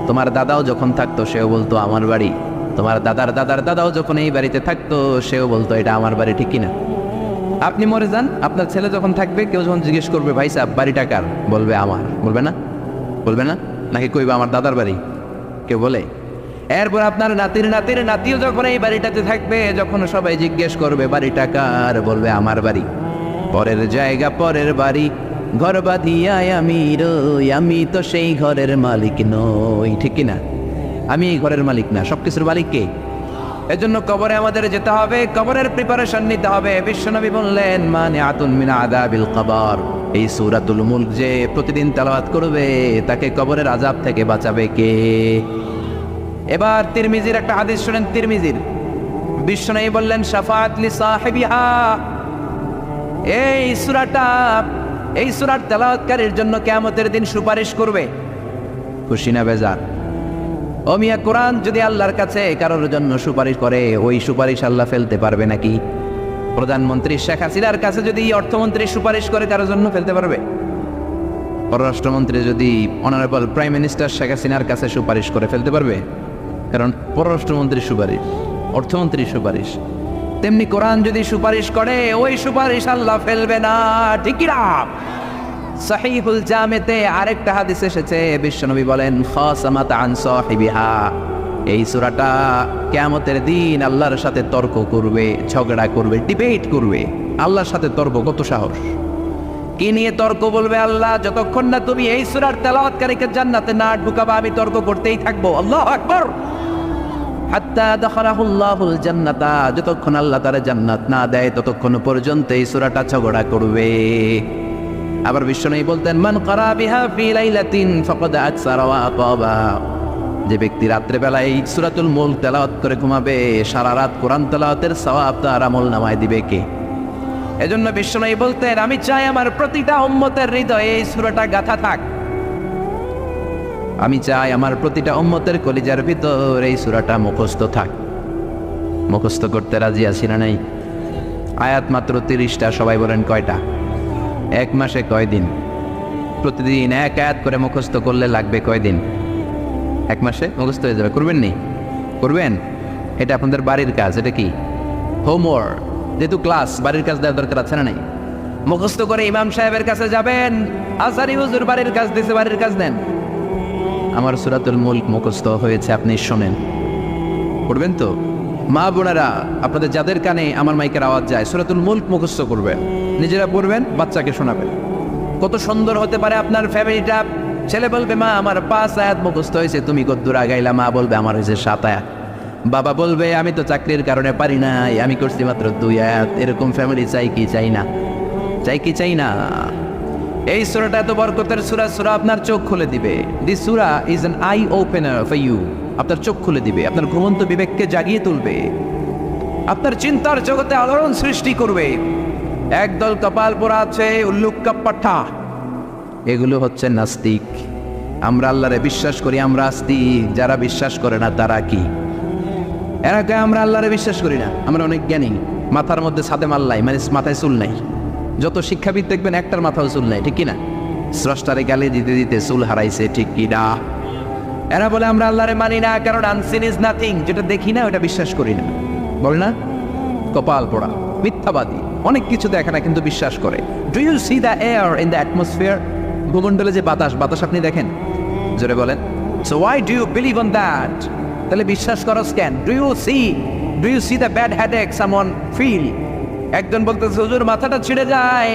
Speaker 1: তোমার দাদাও যখন থাকতো সেও বলতো আমার বাড়ি। তোমার দাদার দাদার দাদাও যখন এই বাড়িতে থাকতো সেও বলতো এটা আমার বাড়ি, ঠিক কিনা? আপনি মরে যান, আপনার ছেলে যখন থাকবে, কেউ যখন জিজ্ঞেস করবে ভাই সাহেব বাড়িটা কার, বলবে আমার। বলবে না? বলবে না? নাকি কইবা আমার দাদার বাড়ি? কেউ বলে? এরপর আপনার নাতির নাতির নাতিও যখন এই বাড়িটাতে থাকবে, যখন সবাই জিজ্ঞেস করবে বাড়িটা কার, বলবে আমার বাড়ি। পরের জায়গা পরের বাড়ি, ঘর বাঁধিয়ায় আমি রই, আমি তো সেই ঘরের মালিক নই, ঠিক কিনা? আমি এই ঘরের মালিক না, সবকিছুর মালিক কে? এজন্য কবরে আমাদের যেতে হবে, কবরের প্রিপারেশন নিতে হবে। বিশ্বনবী বললেন মানিআতুন মিন আযাবিল কবর, এই সূরাতুল মুলক যে প্রতিদিন তেলাওয়াত করবে তাকে কবরের আযাব থেকে বাঁচাবে কে? এবার তিরমিজির একটা হাদিস শুনেন, তিরমিজির বিশ্বনবী বললেন শাফাআত লি সাহিবিহা, এই সূরার তেলাওয়াতকারীর জন্য কিয়ামতের দিন সুপারিশ করবে। খুশি না বেজার? ও মিয়া, কোরআন যদি আল্লাহর কাছে কারোর জন্য সুপারিশ করে, ওই সুপারিশ আল্লাহ ফেলতে পারবে নাকি? প্রধানমন্ত্রী শেখ হাসিনার কাছে যদি অর্থমন্ত্রী সুপারিশ করে কারোর জন্য ফেলতে পারবে? পররাষ্ট্রমন্ত্রী যদি অনারেবল প্রাইম মিনিস্টার শেখ হাসিনার কাছে সুপারিশ করে ফেলতে পারবে? কারণ পররাষ্ট্রমন্ত্রীর সুপারিশ, অর্থমন্ত্রীর সুপারিশ। তেমনি কোরআন যদি সুপারিশ করে, ওই সুপারিশ আল্লাহ ফেলবে না, ঠিক কি না? সহিহুল জামেতে আরেকটা হাদিস এসেছে, বিশ্বনবী বলেন খাসামাত আন সাহিবিহা, এই সূরাটা কিয়ামতের দিন আল্লাহর সাথে তর্ক করবে, ঝগড়া করবে, ডিবেট করবে। আল্লাহর সাথে তর্ক, কত সাহস! কি নিয়ে তর্ক বলবে আল্লাহ? যতক্ষণ না তুমি এই সূরার তেলাওয়াতকারীকে জান্নাতে না ঢুকাবা আমি তর্ক করতেই থাকবো। আল্লাহু আকবার। হাত্তা দাখালাহুল্লাহুল জান্নাতা, যতক্ষণ আল্লাহ তারে জান্নাত না দেয় ততক্ষণ পর্যন্ত এই সূরাটা ঝগড়া করবে। আবার বিশ্বনবী বলতেন মান ক্বারা বিহা ফি লাইলাতিন ফাকাদ আকসারা ওয়া আতাবা, যে ব্যক্তি রাত্রে বেলায় এই সূরাতুল মুলক তেলাওয়াত করে ঘুমাবে, সারা রাত কোরআন তেলাওয়াতের সওয়াব তার আমলনামায় দিবে কে? এজন্য বিশ্বনবী বলতেন আমি চাই আমার প্রতিটা উম্মতের হৃদয়ে এই সূরাটা গাঁথা থাক, আমি চাই আমার প্রতিটা উম্মতের কলিজার ভিতর এই সূরাটা মুখস্থ থাক। মুখস্থ করতে রাজি আছি না নাই? আয়াত মাত্র 30টা, সবাই বলেন কয়টা? এক মাসে কয়দিন? প্রতিদিন এক আয়াত করে মুখস্থ করলে লাগবে কয়দিন? এক মাসে মুখস্থ হয়ে যাবে। করবেন নি? করবেন? এটা আপনাদের বাড়ির কাজ। এটা কি? হোমওয়ার্ক। যেহেতু ক্লাস, বাড়ির কাজ দেওয়ার দরকার আছে না নাই? মুখস্থ করে ইমাম সাহেবের কাছে যাবেন, আজহারি হুজুর বাড়ির কাজ দিয়েছে, বাড়ির কাজ নেন। আমার সূরাতুল মুলক মুখস্থ হয়েছে, আপনি শোনেন, পড়বেন তো? মা বোনেরা, আপনাদের যাদের কানে আমার মাইকের আওয়াজ যায়, সূরাতুল মুলক মুখস্থ করবেন, নিজেরা পড়বেন, বাচ্চাকে শোনাবেন। কত সুন্দর হতে পারে আপনার ফ্যামিলিটা। ছেলে বলবে মা আমার 5 আয়াত মুখস্থ হয়েছে, তুমি কদ্দুর আগাইলা? মা বলবে আমার হয়েছে 7 আয়াত। বাবা বলবে আমি তো চাকরির কারণে পারি নাই, আমি করছি মাত্র 2 আয়াত। এরকম ফ্যামিলি চাই কি চাই না? চাই কি চাই না? এই সূরাটা এত বরকতের সূরা, সূরা আপনার চোখ খুলে দিবে। দিস সূরা is an eye opener for you. আপনার চোখ খুলে দিবে, আপনার ঘুমন্ত বিবেককে জাগিয়ে তুলবে, আপনার চিন্তার জগতে আলোড়ন সৃষ্টি করবে। একদল কপাল পোড়া আছে, উল্লুক্কা পাঠা, এগুলো হচ্ছে নাস্তিক। আমরা আল্লাহরে বিশ্বাস করি, আমরা আস্তিক। যারা বিশ্বাস করে না তারা কি? এরা কয় আমরা আল্লাহরে বিশ্বাস করি না, আমরা অনেক জ্ঞানী, মাথার মধ্যে ছাদে মাল্লাই, মানে মাথায় চুল নাই। যত শিক্ষাবিদ দেখবেন একটার মাথাও চুল নাই, ঠিক কিনা? স্রষ্টারে গালি দিতে দিতে চুল হারাইছে, ঠিক কিনা? এরা বলে আমরা আল্লাহরে মানি না, কারণ আনসিন ইজ নাথিং, যেটা দেখি না ওটা বিশ্বাস করি না। বল না? কপাল পোড়া, মিথ্যাবাদী, অনেক কিছু দেখে না কিন্তু বিশ্বাস করে। Do you see the air in the atmosphere? ভূমণ্ডলে যে বাতাস, বাতাস আপনি দেখেন? জোরে বলেন। So why do you believe on that? তাহলে বিশ্বাস করো কেন? Do you see the bad headache someone feel? একজন বলতেছে হুজুর মাথাটা ছিঁড়ে যায়,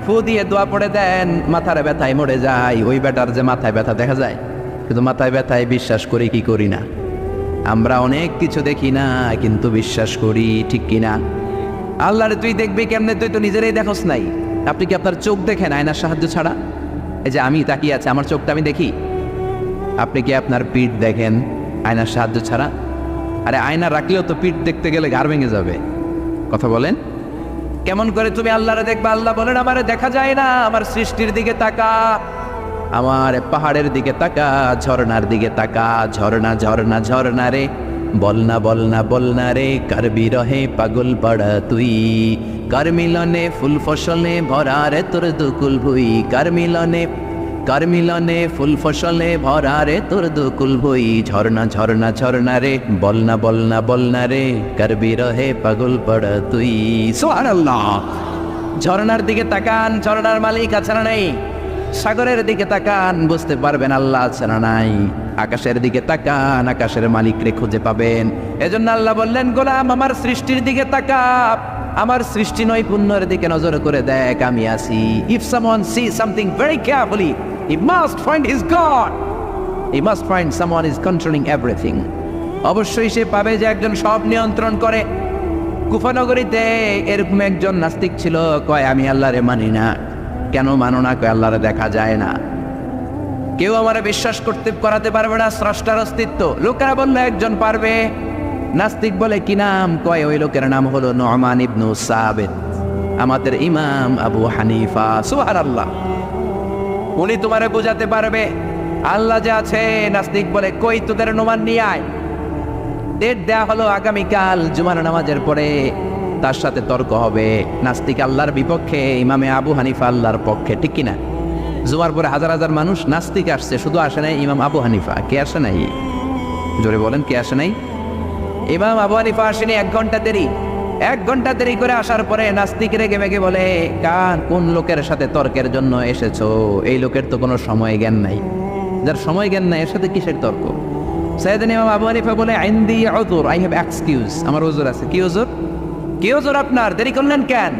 Speaker 1: ফু দিয়ে দোয়া পড়ে দেন, মাথার ব্যথায় মরে যায়। ওই বেটার যে মাথায় ব্যথা দেখা যায়, কিন্তু মাথায় ব্যথায় বিশ্বাস করি কি করি না? আমরা অনেক কিছু দেখি না কিন্তু বিশ্বাস করি, ঠিক কিনা? আল্লাহরে তুই দেখবি কেমনে? তুই তো নিজেরাই দেখোস নাই। আপনি কি আপনার চোখ দেখেন আয়নার সাহায্য ছাড়া? এই যে আমি তাকিয়ে আছি, আমার চোখটা আমি দেখি। আপনি কি আপনার পিঠ দেখেন আয়নার সাহায্য ছাড়া? আরে আয়না রাখলেও তো পিঠ দেখতে গেলে ঘাড় ভেঙে যাবে। কথা বলেন। কেমন করে তুমি আল্লাহরে দেখবা? আল্লাহ বলেন আমারে দেখা যায় না, আমার সৃষ্টির দিকে তাকা, আমার পাহাড়ের দিকে তাকা, ঝর্ণার দিকে তাকা। ঝর্ণা ঝর্ণা ঝর্ণা রে, বলনা বলনা বলনা রে, কার বিরহে পাগল পাড়া তুই, কার মিলনে ফুল ফসলে ভরা রে তোর দুকুল ভুই, কার মিলনে ফুল ফসলে ভরা রে তোর দুকুল ভুই। ঝর্ণা ঝর্ণা ঝর্ণা রে, বলনা বলনা বলনা রে, কার বিরহে পাগল পাড়া তুই। সুবহানাল্লাহ। ঝর্ণার দিকে তাকান, ঝর্ণার মালিক আছে না নাই? সাগরের দিকে তাকান, বুঝতে পারবেন আল্লাহ আছে না নাই? আকাশের দিকে তাকান, আকাশের মালিকরে খুঁজে পাবেন। এজন্য আল্লাহ বললেন গোলাম আমার সৃষ্টির দিকে তাকা, আমার সৃষ্টি নৈপুণ্যের দিকে নজর করে দেখ, আমি আছি। If someone sees something very carefully, he must find his God. He must find someone is controlling everything. অবশ্যই সে পাবে যে একজন সব নিয়ন্ত্রণ করে। কুফানগরীতে এরকম একজন নাস্তিক ছিল, কয় আমি আল্লাহরে মানি না। কেন মানো না? কয় আল্লাহরে দেখা যায় না, কেউ আমারে বিশ্বাস করাতে পারবে না স্রষ্টার অস্তিত্ব। লোকেরা বললো একজন পারবে। নাস্তিক বলে কি নাম? কয় ওই লোকের নাম হলো নুমান ইবনু সাবিত, আমাদের ইমাম আবু হানিফা। সুবহানাল্লাহ, উনি তোমারে বোঝাতে পারবে আল্লাহ যে আছে। নাস্তিক বলে কই তোদের নুমান নিয়ে আয়। ডেট দেয়া হলো আগামীকাল জুমার নামাজের পরে তার সাথে তর্ক হবে। নাস্তিক আল্লাহর বিপক্ষে, ইমামে আবু হানিফা আল্লাহর পক্ষে, ঠিক কিনা? জুমার পরে হাজার হাজার মানুষ, নাস্তিক আসছে, শুধু আসে নাই ইমাম আবু হানিফা। কে আসে নাই? জোরে বলেন, কে আসে নাই? ইমাম আবু হানিফা আসেনি, 1 ঘন্টা দেরি। 1 ঘন্টা দেরি করে আসার পরে নাস্তিক রেগে মেগে বলে, কোন লোকের সাথে তর্কের জন্য এসেছো? এই লোকের তো কোনো সময় জ্ঞান নাই। যার সময় জ্ঞান নাই এর সাথে কিসের তর্ক? সাইয়েদনা ইমাম আবু হানিফা বলে, ইনদি উযুর, আই হ্যাভ এক্সকিউজ, আমার উযুর আছে। কি উযুর? কি উযুর আপনার? দেরি করলেন কেন?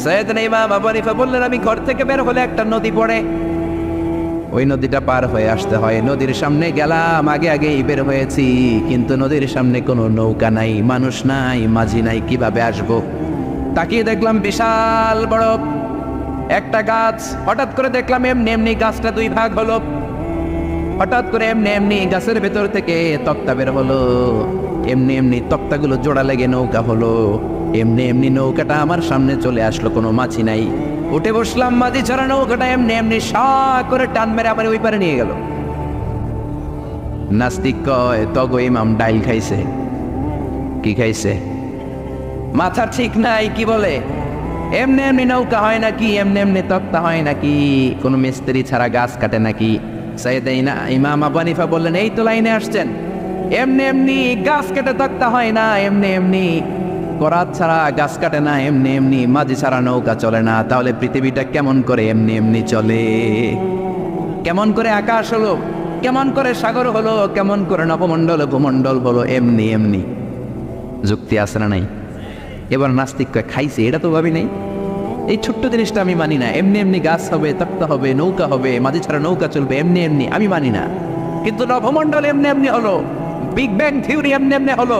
Speaker 1: সাইয়েদনা ইমাম আবু হানিফা বললেন, আমি ঘর থেকে বের হলে একটা নদী পড়ে, ওই নদীটা পার হয়ে আসতে হয়। নদীর সামনে গেলাম, আগে আগেই বের হয়েছি, কিন্তু নদীর সামনে কোনো নৌকা নাই, মানুষ নাই, মাঝি নাই, কিভাবে আসবো? তাকিয়ে দেখলাম বিশাল বড় একটা গাছ। হঠাৎ করে দেখলাম এমনি এমনি গাছটা 2 ভাগ হলো। হঠাৎ করে এমনি এমনি গাছের ভেতর থেকে তক্তা বের হলো। এমনি এমনি তক্তাগুলো জোড়া লেগে নৌকা হলো। এমনি এমনি নৌকাটা আমার সামনে চলে আসলো, কোনো মাছি নাই। উঠে বসলাম, মাঝি ছাড়া নৌকাটা এমনি এমনি সা করে টান মেরে আমার ওই পারে নিয়ে গেল। নাস্তিক কয়, তগো ইমাম ডাইল খাইছে। কি খাইছে? মাথা ঠিক নাই, কি বলে? এমনি এমনি নৌকা হয় নাকি? এমনি এমনি তক্তা হয় নাকি? কোন মিস্ত্রি ছাড়া গাছ কাটে নাকি? সাইয়েদনা ইমাম আবু হানিফা বললেন, এই তো লাইনে আসছেন। এমনি এমনি গাছ কেটে তক্তা হয় না, এমনি এমনি করাত ছাড়া গাছ কাটে না, এমনি এমনি মাঝি ছাড়া নৌকা চলে না। তাহলে পৃথিবীটা কেমন করে এমনি এমনি চলে? কেমন করে আকাশ হলো? কেমন করে সাগর হলো? কেমন করে নবমণ্ডল ভূমণ্ডল হলো? এমনি এমনি। যুক্তি আছে না নাই? এবার নাস্তিক কয়, খাইছে, এটা তো ভাবি নাই। এই ছোট্ট জিনিসটা আমি মানি না। এমনি এমনি গাছ হবে, তক্তা হবে, নৌকা হবে, মাঝি ছাড়া নৌকা চলবে, এমনি এমনি আমি মানি না। কিন্তু নবমণ্ডল এমনি এমনি হলো, বিগ ব্যাং থিওরি এমনি এমনি হলো,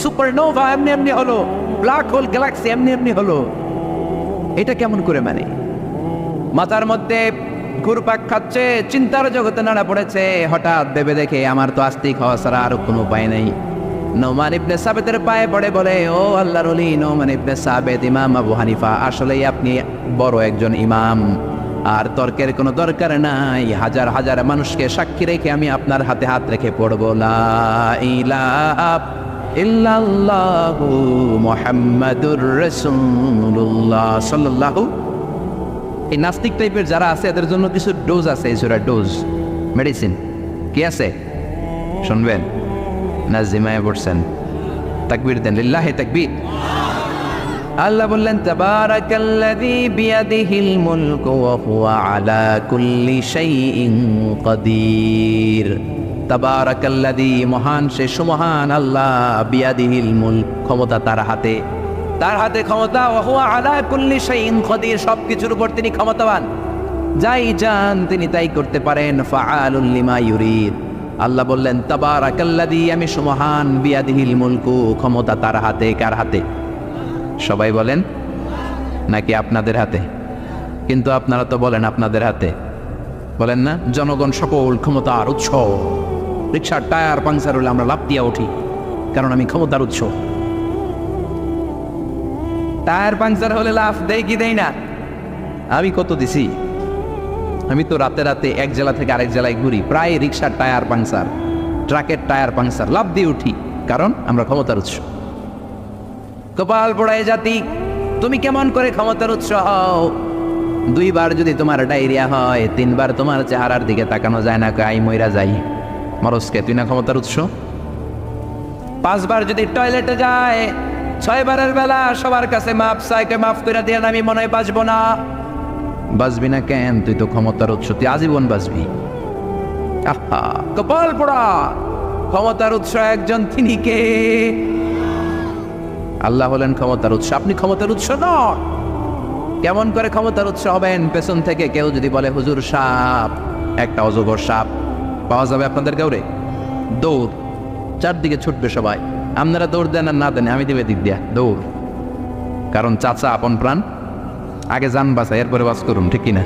Speaker 1: সুপারনোভা এমনি এমনি হলো, ব্ল্যাক হোল গ্যালাক্সি এমনি এমনি হলো। এটা কেমন করে মানে? মাথার মধ্যে ঘুরপাক খাচ্ছে, চিন্তার জগতে নাড়া পড়েছে। হঠাৎ ভেবে দেখে আমার তো আস্তিক হওয়া ছাড়া আর কোনো উপায় নেই। নুমান ইবনে সাবিতের পায়ে পড়ে বলে, ও আল্লাহর ওলি নুমান ইবনে সাবিত, ইমাম আবু হানিফা, আসলেই আপনি বড় একজন ইমাম, আর তর্কের কোনো দরকার নাই। হাজার হাজার মানুষকে সাক্ষী রেখে আমি আপনার হাতে হাত রেখে পড়বো, লা ইলাহা ইল্লাল্লাহু মুহাম্মাদুর রাসূলুল্লাহ সাল্লাল্লাহু। এই নাস্তিক টাইপের যারা আছে এদের জন্য কিছু ডোজ আছে, এই সূরা ডোজ, মেডিসিন। কি আছে শুনবেন? নাজিমায় পড়ছেন? তাকবীর দেন, লিল্লাহি তাকবীর। আল্লাহ বললেন, তাবারাকাল্লাযী বিয়াদিহিল মুলকু ওয়া হুয়া আলা কুল্লি শাইইন কাদির। তাবারাকাল্লাযী, মহান সে সুমহান আল্লাহ, বিয়াদিহিল মুলক, ক্ষমতা তার হাতে, তার হাতে ক্ষমতা। ওয়া হুয়া আলা কুল্লি শাইইন কাদির, সবকিছুর উপর তিনি ক্ষমতাবান, যাই চান তিনি তাই করতে পারেন। ফাআলুল লিমা ইউরিদ। আল্লাহ বললেন, তাবারাকাল্লাযী, আমি সুমহান, বিয়াদিহিল মুলকু, ক্ষমতা তার হাতে। কার হাতে? সবাই বলেন নাকি আপনাদের হাতে? কিন্তু আপনারা তো বলেন আপনাদের হাতে, বলেন না? জনগণ সকল ক্ষমতার উৎস। রিকশার টায়ার পাংচার হলে আমরা লাফ দিয়া উঠি, কারণ আমি ক্ষমতার উৎস। টায়ার পাংচার হলে লাফ দেই কি দেই না? আমি কত দিছি? আমি তো রাতে রাতে এক জেলা থেকে আরেক জেলায় ঘুরি, প্রায় রিকশার টায়ার পাংচার, ট্রাকের টায়ার পাংচার, লাফ দিয়ে উঠি, কারণ আমরা ক্ষমতার উৎস। কপাল পোড়ায় জাতি, তুমি কেমন করে ক্ষমতার উৎস হও? 2 বার যদি তোমার ডায়রিয়া হয়, 3 বার তোমার চেহারার দিকে তাকানো যায় না, আই মইরা যাই, মরসকে তুই না ক্ষমতার উৎস? 5 বার যদি টয়লেটে যায়, 6 বারের বেলা সবার কাছে মাপ চাইকে, মাফ করে দিয়ে আমি মনে হয় বাঁচবো না। বাঁচবি না কেন? তুই তো ক্ষমতার উৎস, তুই আজীবন বাঁচবি। আহা, কপাল পোড়া। ক্ষমতার উৎস একজন, তিনি কে? আল্লাহ হলেন ক্ষমতার উৎস, আপনি ক্ষমতার উৎস নন। কেমন করে ক্ষমতার উৎস হবেন? পেছন থেকে কেউ যদি বলে, হুজুর সাপ, একটা অজগর সাপ পাওয়া যাবে আপনাদের গাঁরে, দৌড়। চারদিকে ছুটবে সবাই। আপনারা দৌড় দেন আর না দেন, আমি দেবে দিক দিয়া দৌড়, কারণ চাচা আপন প্রাণ, আগে যান বাঁচাই এরপরে বাস করুন, ঠিক কিনা?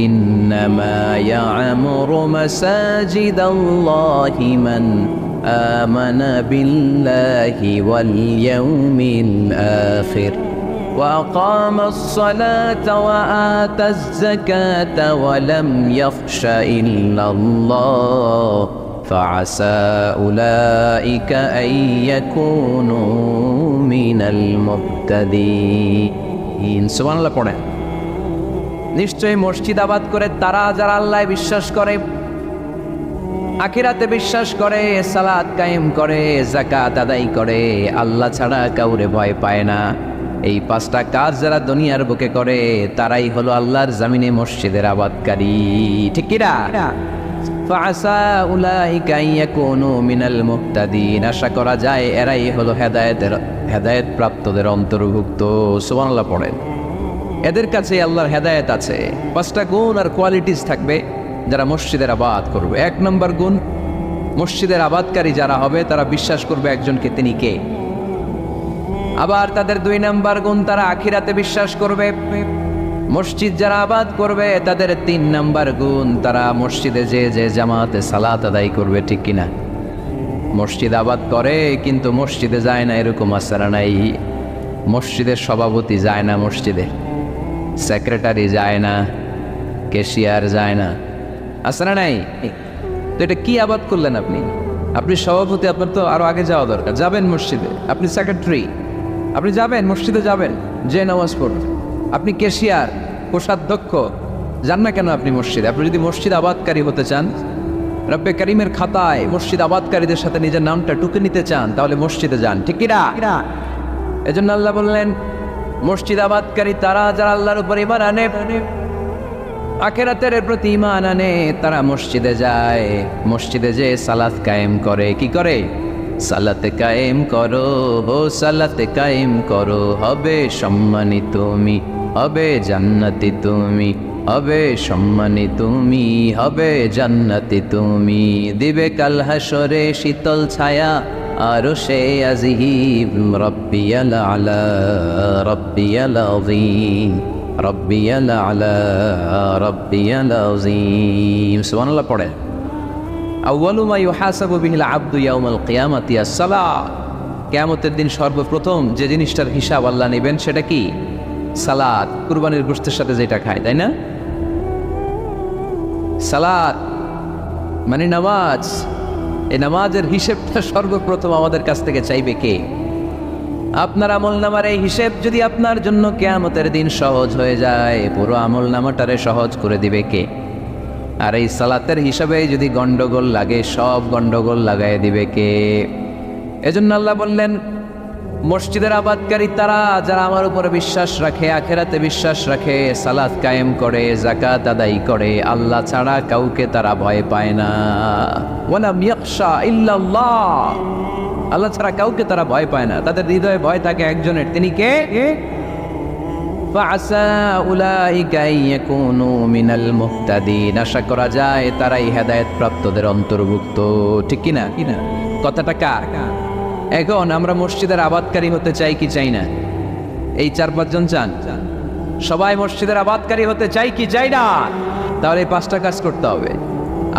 Speaker 1: إنما يعمر مساجد الله من آمن بالله واليوم الآخر وأقام الصلاة وآتى الزكاة ولم يخش إلا الله فعسى أولئك أن يكونوا من المهتدين. سبحان الله পড়ে। নিশ্চয়ই মসজিদ আবাদ করে তারা যারা আল্লাহ বিশ্বাস করে, আখিরাতে বিশ্বাস করে, সালাত কায়েম করে, যাকাত আদায় করে, আল্লাহ ছাড়া কাউরে ভয় পায় না, এই পাঁচটা কাজ যারা দুনিয়ার বুকে করে তারাই হলো আল্লাহর জমিনে মসজিদের আবাদকারী, ঠিক কিনা? ফাআসা উলাইকা ইয়াকুনু মিনাল মুহতাদিন, আশা করা যায় এরাই হলো হেদায়েত প্রাপ্তদের অন্তর্ভুক্ত। সুবহানাল্লাহ পড়েন। এদের কাছে আল্লাহর হেদায়েত আছে। পাঁচটা গুণ আর কোয়ালিটিস থাকবে যারা মসজিদের আবাদ করবে। এক নম্বর গুণ, মসজিদের আবাদকারী যারা হবে তারা বিশ্বাস করবে একজনকে, তিনি কে। আবার তাদের দুই নম্বর গুণ, তারা আখিরাতে বিশ্বাস করবে। মসজিদ যারা আবাদ করবে তাদের তিন নম্বর গুণ, তারা মসজিদে যে জামাতে সালাত আদায় করবে, ঠিক কিনা? মসজিদ আবাদ করে কিন্তু মসজিদে যায় না, এরকম আসারা নাই। মসজিদের সভাপতি যায় না, মসজিদে সেক্রেটারি যায় না, ক্যাশিয়ার যায় না, আসারা নাই। তো এটা কি আবাদ করলেন আপনি? আপনি সভাপতি, আপনার তো আরো আগে যাওয়া দরকার, যাবেন মসজিদে। আপনি সেক্রেটারি, আপনি যাবেন মসজিদে, যাবেন যে নামাজ পড়বেন। আপনি ক্যাশিয়ার, কোষাধ্যক্ষ, যান না কেন আপনি মসজিদে? আপনি যদি মসজিদ আবাদকারী হতে চান, রব্বে কারিমের খাতায় মসজিদ আবাদকারীদের সাথে নিজের নামটা টুকে নিতে চান, তাহলে মসজিদে যান, ঠিক কিনা? এজন্য আল্লাহ বললেন মসজিদ আবাদকারী তারা যারা আল্লাহর উপর ঈমান আনে, আখিরাতের প্রতি ঈমান আনে, তারা মসজিদে যায়। মসজিদে যে সালাত কায়েম করে, কি করে? সালাতে কায়েম করো, ও সালাতে কায়েম করো, হবে সম্মানিত তুমি, হবে জান্নাতি তুমি, হবে সম্মানিত তুমি, হবে জান্নাতি তুমি, দিবে কাল হাসরে শীতল ছায়া আরশে আজিম, রব্বিয়াল আলা রব্বিয়াল আযীম, রব্বিয়াল আলা রব্বিয়াল আযীম। সুবহানাল্লাহ পড়ে। আউয়ালু মা ইউহাসাবু বিহিল আবদু ইয়াউমাল কিয়ামাতি আস-সালাত, কিয়ামতের দিন সর্বপ্রথম যে জিনিসটার হিসাব আল্লাহ নেবেন সেটা কি? সালাত। কুরবানির গোশতের সাথে যেটা খায়, তাই না? সালাত মানে নামাজ। এই নামাজের হিসেবটা সর্বপ্রথম আমাদের কাছ থেকে চাইবে কে? আপনার আমল নামার এই হিসেব যদি আপনার জন্য কিয়ামতের দিন সহজ হয়ে যায়, পুরো আমল নামাটারে সহজ করে দিবে কে? আর এই সালাতের হিসাবে যদি গন্ডগোল লাগে, সব গন্ডগোল লাগাই দিবে কে? এজন্য আল্লাহ বললেন মসজিদের আবাদকারী তারা যারা আমার উপরে বিশ্বাস রাখে, আখিরাতে বিশ্বাস রাখে, সালাত কায়েম করে, যাকাত আদায় করে, আল্লাহ ছাড়া কাউকে তারা ভয় পায় না। ওয়ালাম ইয়াখশা ইল্লাল্লাহ, আল্লাহ ছাড়া কাউকে তারা ভয় পায় না। তাদের হৃদয়ে ভয় থাকে একজনের, তিনি কে? ফাআসা উলাইকা ইয়াকুনু মিনাল মুহতাদিন, আশা করা যায় তারাই হেদায়েত প্রাপ্তদের অন্তর্ভুক্ত, ঠিক কিনা? কথাটা কার? এখন আমরা মসজিদের আবাদকারী হতে চাই কি চাই না? এই 4-5 জন চান? সবাই মসজিদের আবাদকারী হতে চাই কি চাই না? তাহলে এই 5টা কাজ করতে হবে।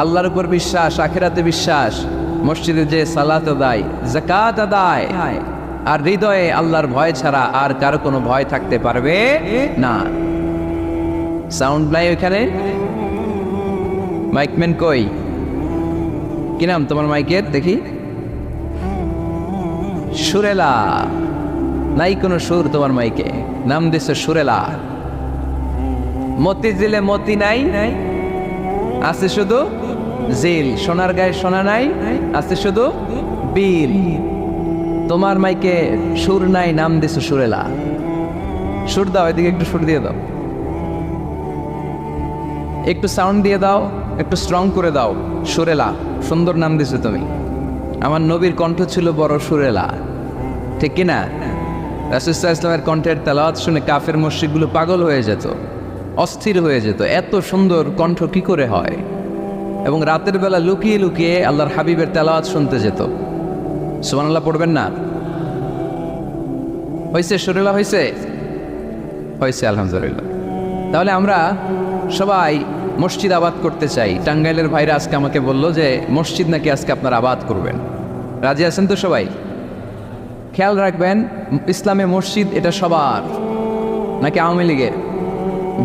Speaker 1: আল্লাহর উপর বিশ্বাস, আখিরাতে বিশ্বাস, মসজিদে যে সালাত আদায়, যাকাত আদায়, আর হৃদয়ে আল্লাহর ভয় ছাড়া আর কারো কোনো ভয় থাকতে পারবে না। সাউন্ড নাই ওইখানে? মাইকম্যান কই? কি নাম তোমার মাইকের? দেখি। সুরেলা। নাই কোনো সুর তোমার মাইকে, নাম দিচ্ছে সুরেলা। মতি জিলে মতি নাই, আছে শুধু জিল। সোনার গায়ে সোনা নাই, আছে শুধু বিল। তোমার মাইকে সুর নাই, নাম দিচ্ছে সুরেলা। সুর দাও, এদিকে একটু সুর দিয়ে দাও, একটু সাউন্ড দিয়ে দাও, একটু স্ট্রং করে দাও। সুরেলা, সুন্দর নাম দিছো তুমি। আমার নবীর কণ্ঠ ছিল বড় সুরেলা, ঠিক কিনা? রাসূল সাল্লাল্লাহু আলাইহি ওয়াসাল্লামের কণ্ঠের তেলাওয়াত শুনে কাফের মুশরিকগুলো পাগল হয়ে যেত, অস্থির হয়ে যেত। এত সুন্দর কণ্ঠ কি করে হয়? এবং রাতের বেলা লুকিয়ে লুকিয়ে আল্লাহর হাবিবের তেলাওয়াত শুনতে যেত। সুবহানাল্লাহ পড়বেন না? হয়েছে শরীলা হয়েছে হয়েছে আলহামদুলিল্লাহ। তাহলে আমরা সবাই মসজিদ আবাদ করতে চাই। টাঙ্গাইলের ভাইরা আজকে আমাকে বলল যে মসজিদ নাকি আজকে আপনারা আবাদ করবেন। রাজি আছেন তো সবাই? খেয়াল রাখবেন, ইসলামে মসজিদ এটা সবার, নাকি আওয়ামী লীগের,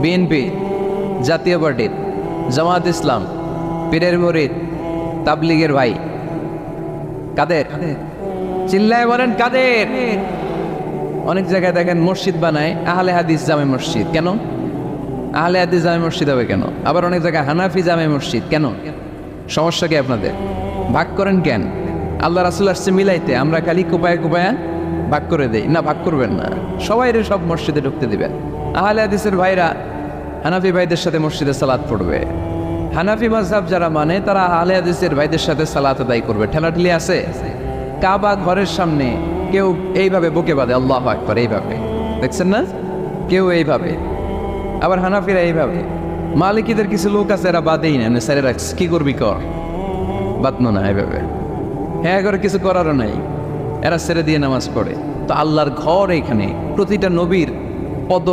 Speaker 1: বিএনপি, জাতীয় পার্টির, জামাত ইসলাম, পীরের মুরিদ, তাবলিগের ভাই? কাদের? চিল্লায় বলেন কাদের? অনেক জায়গায় দেখেন মসজিদ বানায় আহলে হাদিস জামে মসজিদ। কেন আহলে হাদিস জামে মসজিদ হবে কেন? আবার অনেক জায়গায় হানাফি জামে মসজিদ। কেন? সমস্যা কি আপনাদের? ভাগ করেন কেন? আল্লাহ রাসূল আসছে মিলাইতে, আমরা খালি কোপায় কোপায় ভাগ করে দেই না। ভাগ করবেন না, সবাই সব মসজিদে ঢুকতে দিবেন। আহলে হাদিসের ভাইরা হানাফি ভাইদের সাথে মসজিদে সালাত পড়বে। হানাফি মাযহাব যারা মানে তারা আহলে হাদিসের ভাইদের সাথে সালাত আদায় করবে। ঠেলাঠেলি আছে? কাবা ঘরের সামনে কেউ এইভাবে বুকে বাঁধে আল্লাহু আকবার, এইভাবে দেখছেন না? কেউ এইভাবে, আবার হানাফিরা এইভাবে। মালিকিদের কিছু লোক আছে এরা বাদেই না, স্যারে রাখছে, কি করবি কর, বাদনো না এইভাবে। হ্যাঁ করে কিছু করারও নাই, এরা ছেড়ে দিয়ে নামাজ পড়ে। তো আল্লাহর ঘর এখানে, প্রতিটা নবীর পদ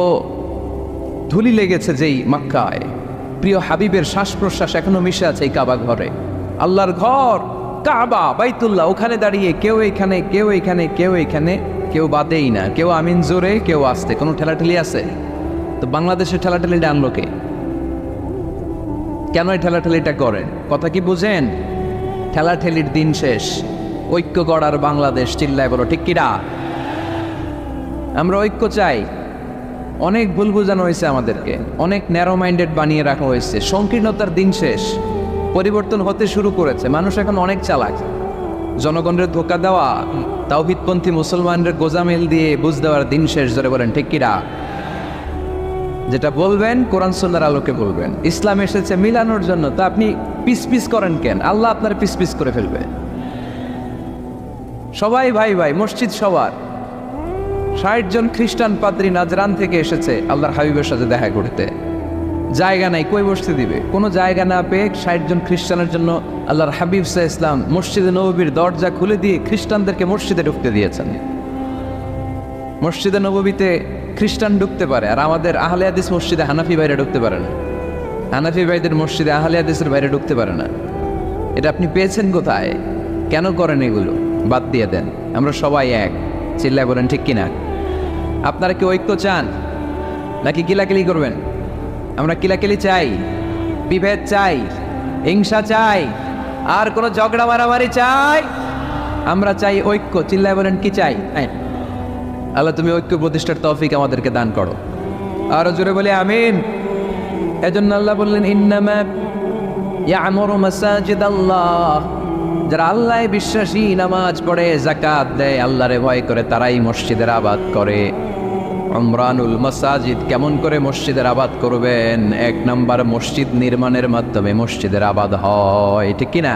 Speaker 1: ধুলি লেগেছে যেই মক্কায়, প্রিয় হাবিবের শ্বাস প্রশ্বাস এখনো মিশে আছে এই কাবা ঘরে। আল্লাহর ঘর কাবা বাইতুল্লাহ, ওখানে দাঁড়িয়ে কেউ এখানে কেউ এখানে কেউ এখানে, কেউ বাদেই না, কেউ আমিন জোরে কেউ আসতে। কোনো ঠেলাঠেলি আছে? তো বাংলাদেশের ঠেলাঠেলিটা আনলো কে? কেন এই ঠেলাঠেলিটা করেন? কথা কি বুঝেন? ঠেলাঠেলির দিন শেষ, ঐক্য গড়ার বাংলাদেশ। চিল্লায় বলো ঠিক কিনা? আমরা ঐক্য চাই। অনেক ভুল বোঝানো হয়েছে আমাদেরকে, অনেক ন্যারো মাইন্ডেড বানিয়ে রাখা হয়েছে। সংকীর্ণতার দিন শেষ, পরিবর্তন হতে শুরু করেছে। মানুষ এখন অনেক চালাক। জনগণের ধোঁকা দেওয়া, তাওহীদপন্থী মুসলমানদের গোজামিল দিয়ে বুঝ দেওয়ার দিন শেষ। ধরে বলেন ঠিক কিনা? যেটা বলবেন কোরআন সুন্নাহর আলোকে বলবেন। ইসলাম এসেছে মিলানোর জন্য, তা আপনি পিস পিস করেন কেন? আল্লাহ আপনার পিস পিস করে ফেলবে। সবাই ভাই ভাই, মসজিদ সবার। ৬০ জন খ্রিস্টান পাদ্রী নাজরান থেকে এসেছে আল্লাহর হাবিবের সাথে দেখা করতে। জায়গা নাই, কই বসতে দিবে? কোনো জায়গা না পেয়ে ৬০ জন খ্রিস্টানের জন্য আল্লাহর হাবিব সাল্লাল্লাহু আলাইহি ওয়াসাল্লাম মসজিদে নববীর দরজা খুলে দিয়ে খ্রিস্টানদেরকে মসজিদে ঢুকতে দিয়েছেন। মসজিদে নববীতে খ্রিস্টান ঢুকতে পারে, আর আমাদের আহলে হাদিস মসজিদে হানাফি ভাইরা ঢুকতে পারে না। হানাফি ভাইদের মসজিদে আহলে হাদিসের বাইরে ঢুকতে পারে না। এটা আপনি পেয়েছেন কোথায়? কেন করেন এগুলো? বাদ দিয়ে দেন। আমরা সবাই এক। চিল্লায় বলেন ঠিক কিনা? আপনারা কি ঐক্য চান নাকি কিলাকিলি করবেন? আমরা কিলাকিলি চাই, বিভেদ চাই, হিংসা চাই, আর কোনো ঝগড়া মারামারি চাই? আমরা চাই ঐক্য। চিল্লায় বলেন কি চাই? আল্লাহ তুমি ঐক্য প্রতিষ্ঠার তৌফিক আমাদেরকে দান করো। আরো জোরে বলি আমিন। এজন্য আল্লাহ বললেন ইন্নামা ইয়ামুরু মাসাজিদাল্লাহ, যারা আল্লাহ বিশ্বাসী, নামাজ পড়ে, যাকাত দেয়, আল্লাহরে ভয় করে, তারাই মসজিদের আবাদ করে। উমরানুল মাসাজিদ, কেমন করে মসজিদের আবাদ করবেন? ১ নাম্বার, মসজিদ নির্মাণের মাধ্যমে মসজিদের আবাদ হয়। ঠিক কিনা?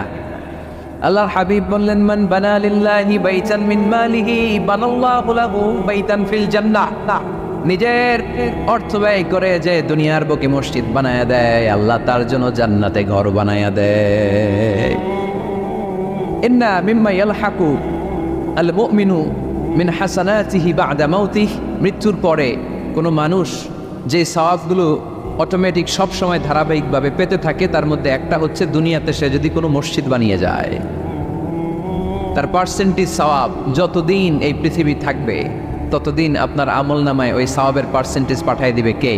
Speaker 1: আল্লাহর হাবিব বললেন মান বানা লিল্লাহি বাইতান মিন মালিহি বানাল্লাহু লাহু বাইতান ফিল জান্নাহ। নিজের অর্থ ব্যয় করে যে দুনিয়ার বুকে মসজিদ বানায়া দেয়, আল্লাহ তার জন্য জান্নাতে ঘর বানায়া দেয়। ইন্না মিম্মা ইয়ালহাকু আল মুমিনু মিন হাসানাতিহি বা'দা মাউতিহি, মৃত্যুর পরে কোনো মানুষ যে সওয়াবগুলো অটোমেটিক সব সময় ধারাবাহিকভাবে পেতে থাকে, তার মধ্যে একটা হচ্ছে দুনিয়াতে সে যদি কোনো মসজিদ বানিয়ে যায়, তার পার্সেন্টেজ সওয়াব যতদিন এই পৃথিবী থাকবে ততদিন আপনার আমল নামায় ওই সওয়াবের পার্সেন্টেজ পাঠিয়ে দিবে কে?